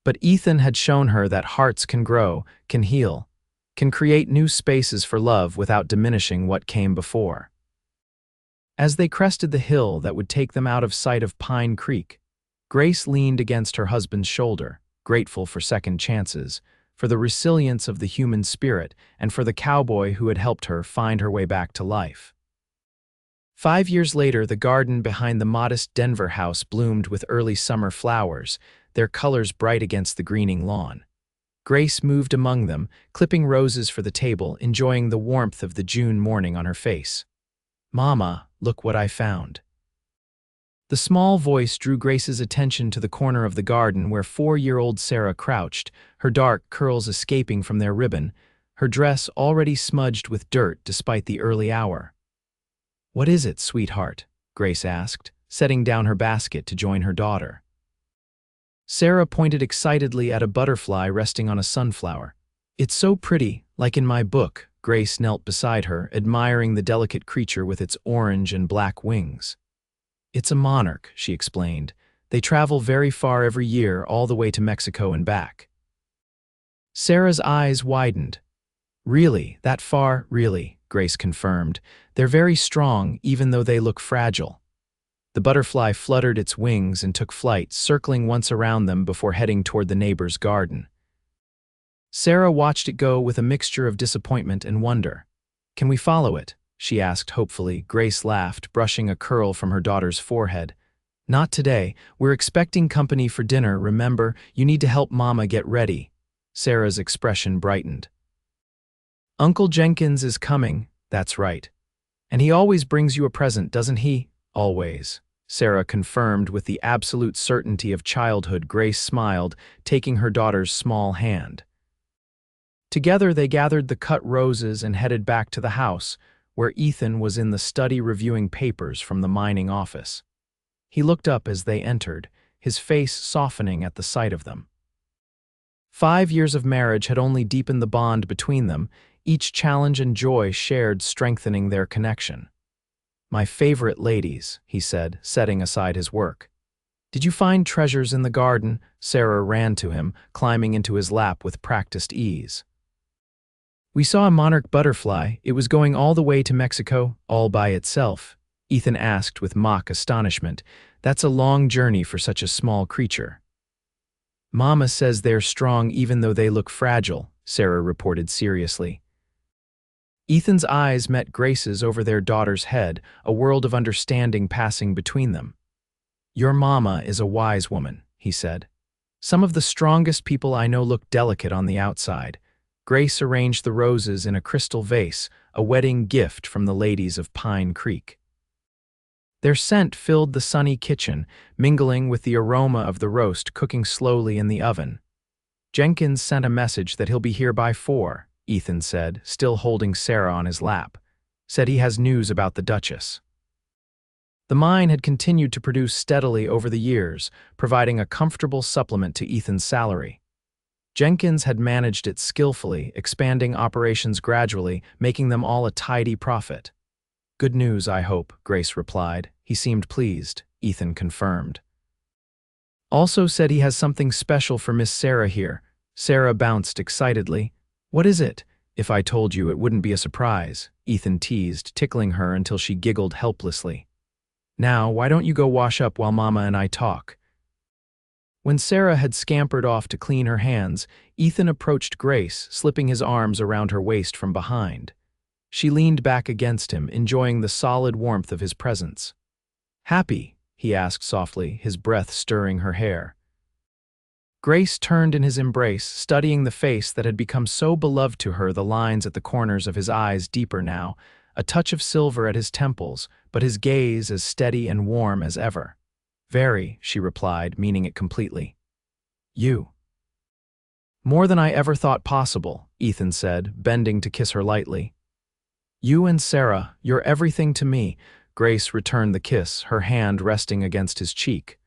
A: But Ethan had shown her that hearts can grow, can heal, can create new spaces for love without diminishing what came before. As they crested the hill that would take them out of sight of Pine Creek, Grace leaned against her husband's shoulder, grateful for second chances, for the resilience of the human spirit, and for the cowboy who had helped her find her way back to life. 5 years later, the garden behind the modest Denver house bloomed with early summer flowers, their colors bright against the greening lawn. Grace moved among them, clipping roses for the table, enjoying the warmth of the June morning on her face. "Mama, look what I found." The small voice drew Grace's attention to the corner of the garden where 4-year-old Sarah crouched, her dark curls escaping from their ribbon, her dress already smudged with dirt despite the early hour. "What is it, sweetheart?" Grace asked, setting down her basket to join her daughter. Sarah pointed excitedly at a butterfly resting on a sunflower. "It's so pretty, like in my book." Grace knelt beside her, admiring the delicate creature with its orange and black wings. "It's a monarch," she explained. "They travel very far every year, all the way to Mexico and back." Sarah's eyes widened. "Really, that far?" "Really," Grace confirmed. "They're very strong, even though they look fragile." The butterfly fluttered its wings and took flight, circling once around them before heading toward the neighbor's garden. Sarah watched it go with a mixture of disappointment and wonder. "Can we follow it?" she asked hopefully. Grace laughed, brushing a curl from her daughter's forehead. "Not today. We're expecting company for dinner, remember? You need to help Mama get ready." Sarah's expression brightened. "Uncle Jenkins is coming." "That's right. And he always brings you a present, doesn't he?" "Always," Sarah confirmed with the absolute certainty of childhood. Grace smiled, taking her daughter's small hand. Together they gathered the cut roses and headed back to the house, where Ethan was in the study reviewing papers from the mining office. He looked up as they entered, his face softening at the sight of them. 5 years of marriage had only deepened the bond between them, each challenge and joy shared strengthening their connection. "My favorite ladies," he said, setting aside his work. "Did you find treasures in the garden?" Sarah ran to him, climbing into his lap with practiced ease. "We saw a monarch butterfly. It was going all the way to Mexico, all by itself," Ethan asked with mock astonishment. "That's a long journey for such a small creature." "Mama says they're strong even though they look fragile," Sarah reported seriously. Ethan's eyes met Grace's over their daughter's head, a world of understanding passing between them. "Your mama is a wise woman," he said. "Some of the strongest people I know look delicate on the outside." Grace arranged the roses in a crystal vase, a wedding gift from the ladies of Pine Creek. Their scent filled the sunny kitchen, mingling with the aroma of the roast cooking slowly in the oven. "Jenkins sent a message that he'll be here by 4, Ethan said, still holding Sarah on his lap. "Said he has news about the Duchess." The mine had continued to produce steadily over the years, providing a comfortable supplement to Ethan's salary. Jenkins had managed it skillfully, expanding operations gradually, making them all a tidy profit. "Good news, I hope," Grace replied. "He seemed pleased," Ethan confirmed. "Also said he has something special for Miss Sarah here." Sarah bounced excitedly. "What is it?" "If I told you, it wouldn't be a surprise," Ethan teased, tickling her until she giggled helplessly. "Now, why don't you go wash up while Mama and I talk?" When Sarah had scampered off to clean her hands, Ethan approached Grace, slipping his arms around her waist from behind. She leaned back against him, enjoying the solid warmth of his presence. "Happy?" he asked softly, his breath stirring her hair. Grace turned in his embrace, studying the face that had become so beloved to her, the lines at the corners of his eyes deeper now, a touch of silver at his temples, but his gaze as steady and warm as ever. "Very," she replied, meaning it completely. "You." "More than I ever thought possible," Ethan said, bending to kiss her lightly. "You and Sarah, you're everything to me." Grace returned the kiss, her hand resting against his cheek.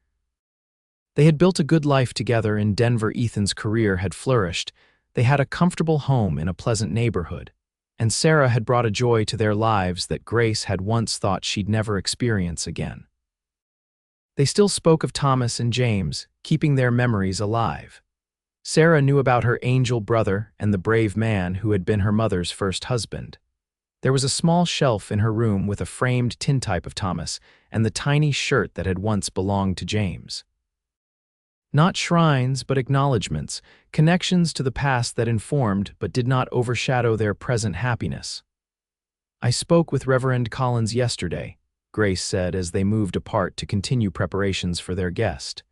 A: They had built a good life together in Denver. Ethan's career had flourished. They had a comfortable home in a pleasant neighborhood. And Sarah had brought a joy to their lives that Grace had once thought she'd never experience again. They still spoke of Thomas and James, keeping their memories alive. Sarah knew about her angel brother and the brave man who had been her mother's first husband. There was a small shelf in her room with a framed tintype of Thomas and the tiny shirt that had once belonged to James. Not shrines, but acknowledgments, connections to the past that informed but did not overshadow their present happiness. "I spoke with Reverend Collins yesterday," Grace said as they moved apart to continue preparations for their guest.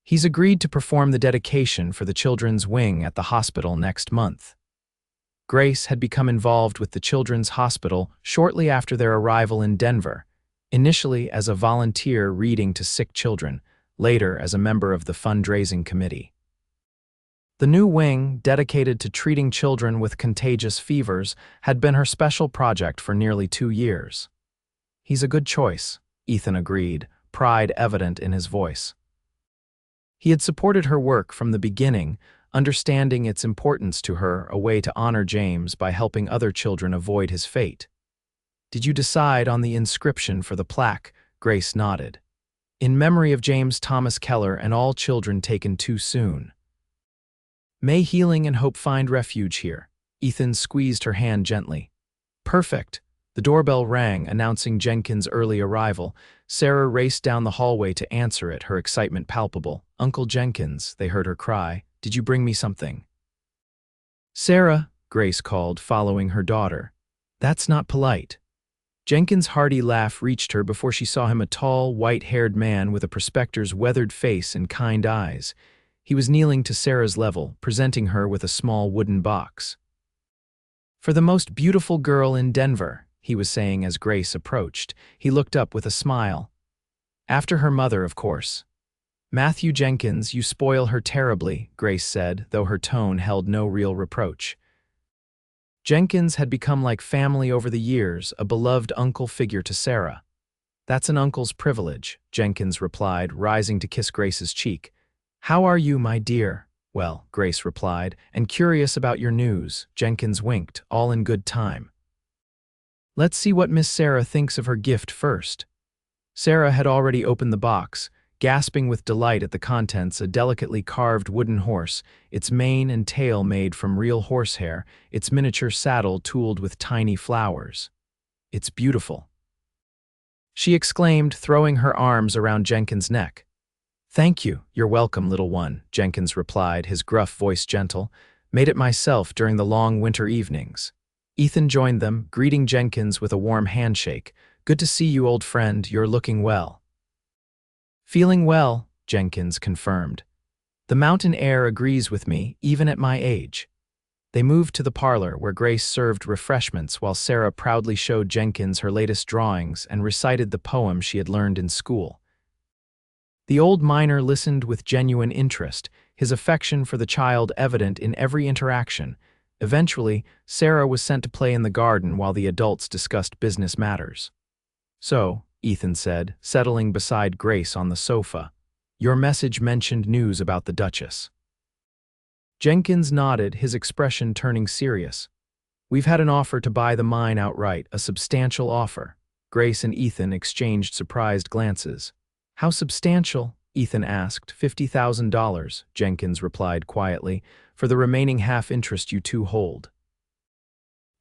A: "He's agreed to perform the dedication for the children's wing at the hospital next month." Grace had become involved with the Children's Hospital shortly after their arrival in Denver, initially as a volunteer reading to sick children, later as a member of the fundraising committee. The new wing, dedicated to treating children with contagious fevers, had been her special project for nearly 2 years. "He's a good choice," Ethan agreed, pride evident in his voice. He had supported her work from the beginning, understanding its importance to her, a way to honor James by helping other children avoid his fate. "Did you decide on the inscription for the plaque?" Grace nodded. "In memory of James Thomas Keller and all children taken too soon. May healing and hope find refuge here." Ethan squeezed her hand gently. "Perfect." The doorbell rang, announcing Jenkins' early arrival. Sarah raced down the hallway to answer it, her excitement palpable. "Uncle Jenkins," they heard her cry. "Did you bring me something?" "Sarah," Grace called, following her daughter. "That's not polite." Jenkins' hearty laugh reached her before she saw him, a tall, white-haired man with a prospector's weathered face and kind eyes. He was kneeling to Sarah's level, presenting her with a small wooden box. "For the most beautiful girl in Denver," he was saying as Grace approached. He looked up with a smile. "After her mother, of course." "Matthew Jenkins, you spoil her terribly," Grace said, though her tone held no real reproach. Jenkins had become like family over the years, a beloved uncle figure to Sarah. That's an uncle's privilege, Jenkins replied, rising to kiss Grace's cheek. How are you, my dear? Well, Grace replied, and curious about your news, Jenkins winked, all in good time. Let's see what Miss Sarah thinks of her gift first. Sarah had already opened the box, gasping with delight at the contents: a delicately carved wooden horse, its mane and tail made from real horsehair, its miniature saddle tooled with tiny flowers. It's beautiful, she exclaimed, throwing her arms around Jenkins' neck. Thank you, you're welcome, little one, Jenkins replied, his gruff voice gentle. Made it myself during the long winter evenings. Ethan joined them, greeting Jenkins with a warm handshake. Good to see you, old friend, you're looking well. Feeling well, Jenkins confirmed. The mountain air agrees with me, even at my age. They moved to the parlor, where Grace served refreshments while Sarah proudly showed Jenkins her latest drawings and recited the poem she had learned in school. The old miner listened with genuine interest, his affection for the child evident in every interaction. Eventually, Sarah was sent to play in the garden while the adults discussed business matters. So, Ethan said, settling beside Grace on the sofa, your message mentioned news about the Duchess. Jenkins nodded, his expression turning serious. We've had an offer to buy the mine outright, a substantial offer. Grace and Ethan exchanged surprised glances. How substantial? Ethan asked. $50,000, Jenkins replied quietly, for the remaining half interest you two hold.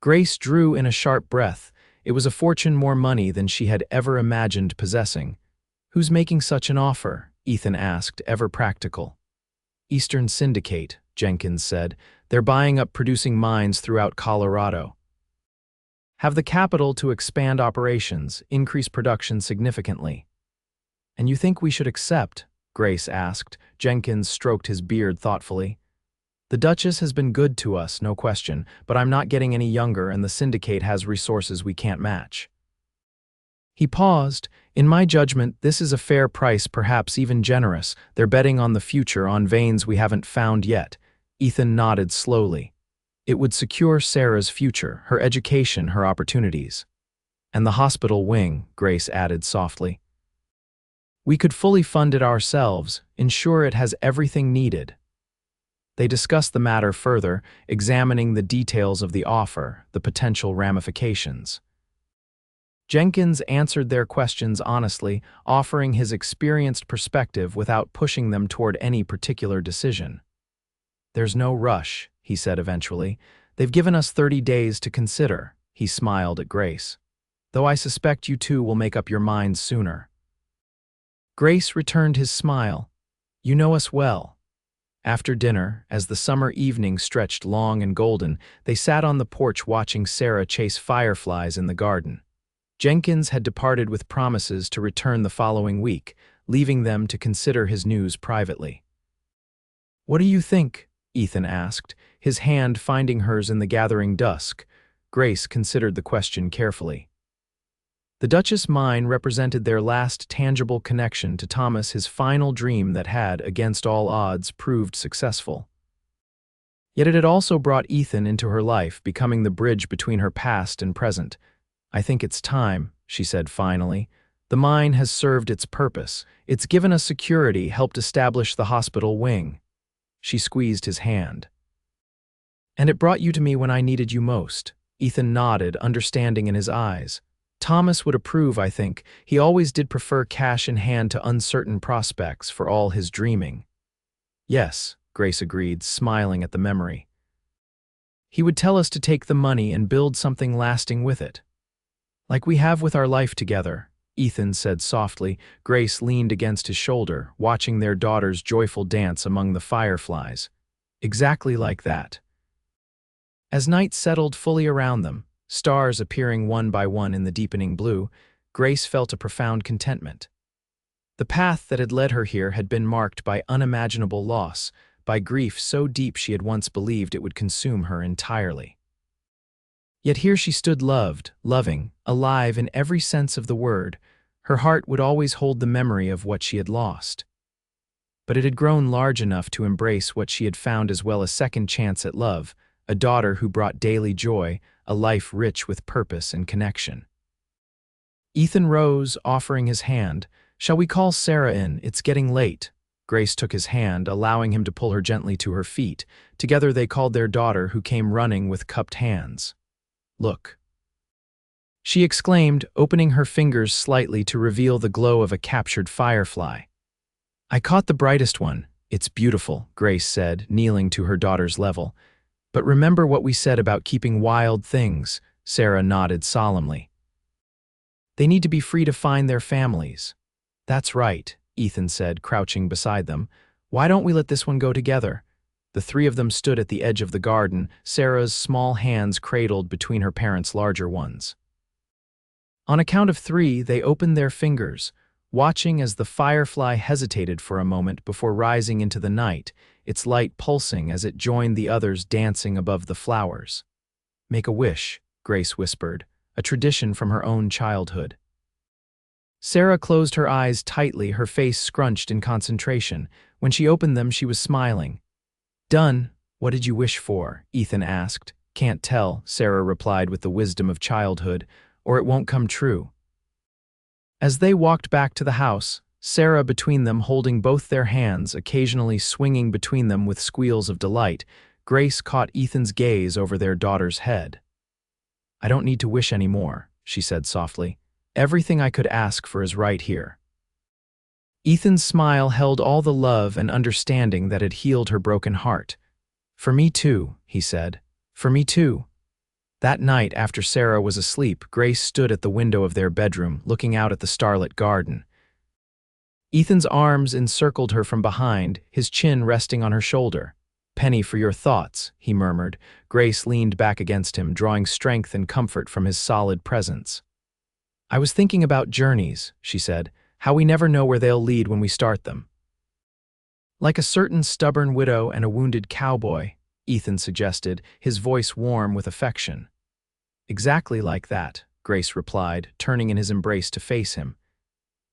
A: Grace drew in a sharp breath. It was a fortune more money than she had ever imagined possessing. Who's making such an offer? Ethan asked, ever practical. Eastern Syndicate, Jenkins said. They're buying up producing mines throughout Colorado. Have the capital to expand operations, increase production significantly. And you think we should accept? Grace asked. Jenkins stroked his beard thoughtfully. The Duchess has been good to us, no question, but I'm not getting any younger and the Syndicate has resources we can't match. He paused. In my judgment, this is a fair price, perhaps even generous. They're betting on the future, on veins we haven't found yet. Ethan nodded slowly. It would secure Sarah's future, her education, her opportunities. And the hospital wing, Grace added softly. We could fully fund it ourselves, ensure it has everything needed. They discussed the matter further, examining the details of the offer, the potential ramifications. Jenkins answered their questions honestly, offering his experienced perspective without pushing them toward any particular decision. There's no rush, he said eventually. They've given us 30 days to consider, he smiled at Grace. Though I suspect you two will make up your minds sooner. Grace returned his smile. You know us well. After dinner, as the summer evening stretched long and golden, they sat on the porch watching Sarah chase fireflies in the garden. Jenkins had departed with promises to return the following week, leaving them to consider his news privately. What do you think? Ethan asked, his hand finding hers in the gathering dusk. Grace considered the question carefully. The Duchess mine represented their last tangible connection to Thomas, his final dream that had, against all odds, proved successful. Yet it had also brought Ethan into her life, becoming the bridge between her past and present. I think it's time, she said finally. The mine has served its purpose. It's given us security, helped establish the hospital wing. She squeezed his hand. And it brought you to me when I needed you most. Ethan nodded, understanding in his eyes. Thomas would approve, I think. He always did prefer cash in hand to uncertain prospects for all his dreaming. Yes, Grace agreed, smiling at the memory. He would tell us to take the money and build something lasting with it. Like we have with our life together, Ethan said softly. Grace leaned against his shoulder, watching their daughter's joyful dance among the fireflies. Exactly like that. As night settled fully around them, stars appearing one by one in the deepening blue, Grace felt a profound contentment. The path that had led her here had been marked by unimaginable loss, by grief so deep she had once believed it would consume her entirely. Yet here she stood loved, loving, alive in every sense of the word. Her heart would always hold the memory of what she had lost. But it had grown large enough to embrace what she had found, as well as second chance at love, a daughter who brought daily joy, a life rich with purpose and connection. Ethan rose, offering his hand. "Shall we call Sarah in? It's getting late." Grace took his hand, allowing him to pull her gently to her feet. Together they called their daughter, who came running with cupped hands. "Look," she exclaimed, opening her fingers slightly to reveal the glow of a captured firefly. "I caught the brightest one. It's beautiful," Grace said, kneeling to her daughter's level. "But remember what we said about keeping wild things," Sarah nodded solemnly. "They need to be free to find their families." "That's right," Ethan said, crouching beside them. "Why don't we let this one go together?" The three of them stood at the edge of the garden, Sarah's small hands cradled between her parents' larger ones. On a count of 3, they opened their fingers, watching as the firefly hesitated for a moment before rising into the night, its light pulsing as it joined the others dancing above the flowers. "Make a wish," Grace whispered, a tradition from her own childhood. Sarah closed her eyes tightly, her face scrunched in concentration. When she opened them, she was smiling. "Done. What did you wish for?" Ethan asked. "Can't tell," Sarah replied with the wisdom of childhood, "or it won't come true." As they walked back to the house, Sarah between them holding both their hands, occasionally swinging between them with squeals of delight, Grace caught Ethan's gaze over their daughter's head. "I don't need to wish any more," she said softly. "Everything I could ask for is right here." Ethan's smile held all the love and understanding that had healed her broken heart. "For me too," he said. "For me too." That night, after Sarah was asleep, Grace stood at the window of their bedroom, looking out at the starlit garden. Ethan's arms encircled her from behind, his chin resting on her shoulder. "Penny, for your thoughts," he murmured. Grace leaned back against him, drawing strength and comfort from his solid presence. "I was thinking about journeys," she said, "how we never know where they'll lead when we start them." "Like a certain stubborn widow and a wounded cowboy," Ethan suggested, his voice warm with affection. "Exactly like that," Grace replied, turning in his embrace to face him.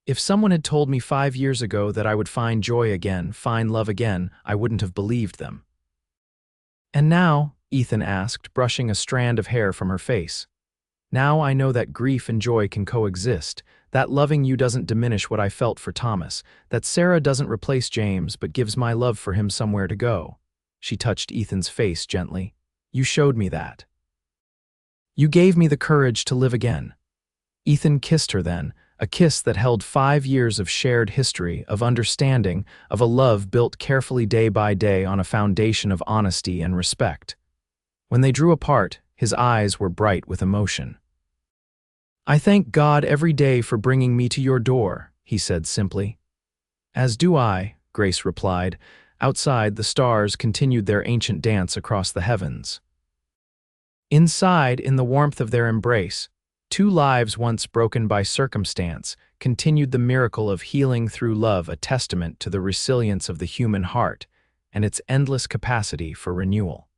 A: "If someone had told me 5 years ago that I would find joy again, find love again, I wouldn't have believed them." "And now," Ethan asked, brushing a strand of hair from her face, "now I know that grief and joy can coexist, that loving you doesn't diminish what I felt for Thomas, that Sarah doesn't replace James but gives my love for him somewhere to go." She touched Ethan's face gently. "You showed me that. You gave me the courage to live again." Ethan kissed her then, a kiss that held 5 years of shared history, of understanding, of a love built carefully day by day on a foundation of honesty and respect. When they drew apart, his eyes were bright with emotion. "I thank God every day for bringing me to your door," he said simply. "As do I," Grace replied. Outside, the stars continued their ancient dance across the heavens. Inside, in the warmth of their embrace, 2 lives once broken by circumstance continued the miracle of healing through love, a testament to the resilience of the human heart and its endless capacity for renewal.